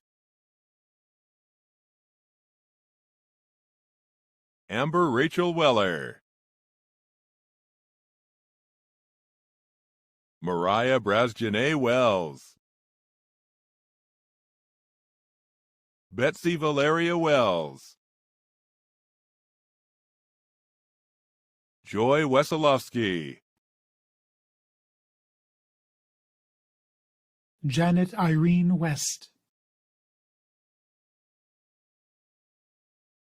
Amber Rachel Weller, Mariah Brasjane Wells, Betsy Valeria Wells, Joy Wesolowski, Janet Irene West,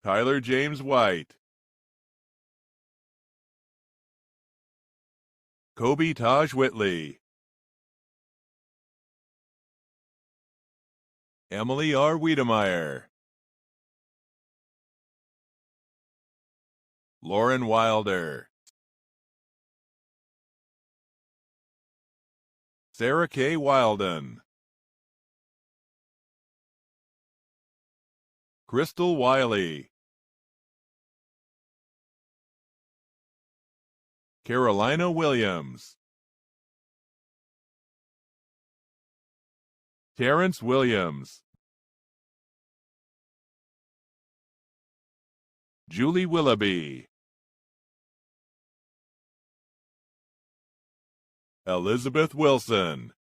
Tyler James White, Kobe Taj Whitley, Emily R. Wiedemeyer, Lauren Wilder, Sarah K. Wilden, Crystal Wiley, Carolina Williams, Terrence Williams, Julie Willoughby, Elizabeth Wilson,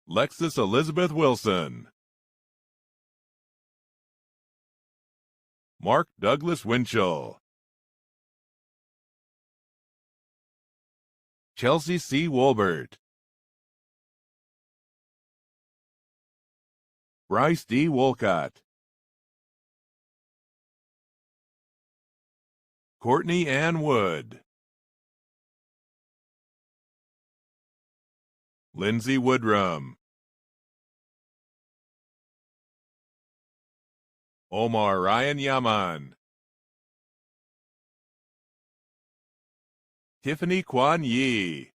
Lexis Elizabeth Wilson, Mark Douglas Winchell, Chelsea C. Wolbert, Bryce D. Wolcott, Courtney Ann Wood, Lindsay Woodrum, Omar Ryan Yaman, Tiffany Kwan Yee,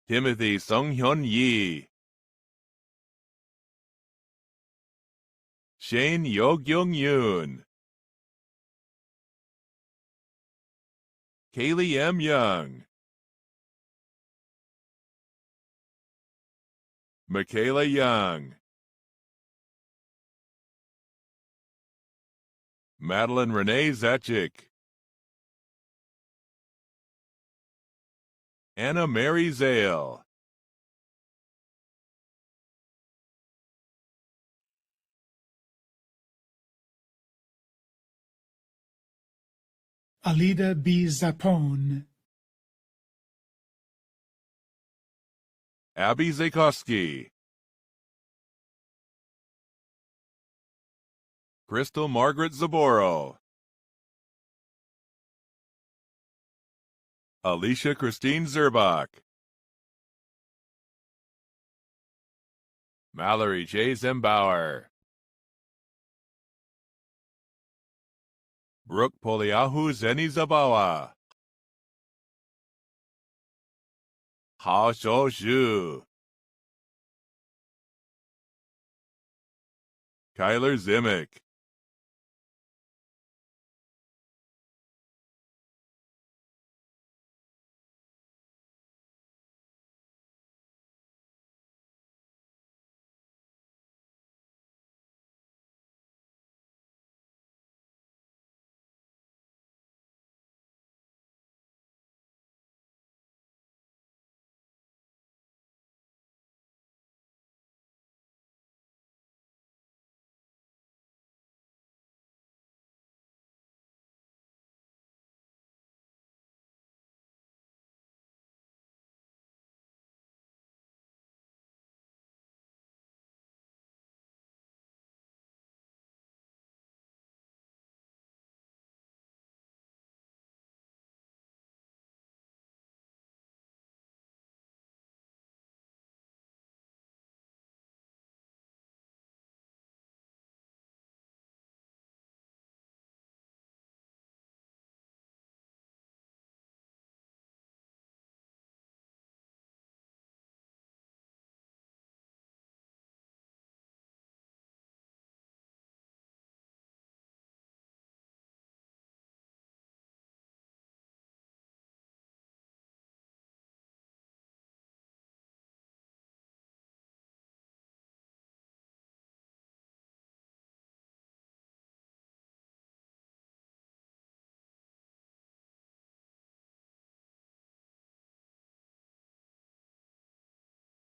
Timothy Sunghyun Yi, Shane Yogyung Yoon, Kaylee M. Young, Michaela Young, Madeline Renee Zetchik, Anna Mary Zale, Alida B. Zapone, Abby Zakowski, Crystal Margaret Zaboro, Alicia Christine Zerbach, Mallory J. Zembauer, Brooke Poliahu Zeni Zabawa, Ha Shou Shu, Kyler Zimick,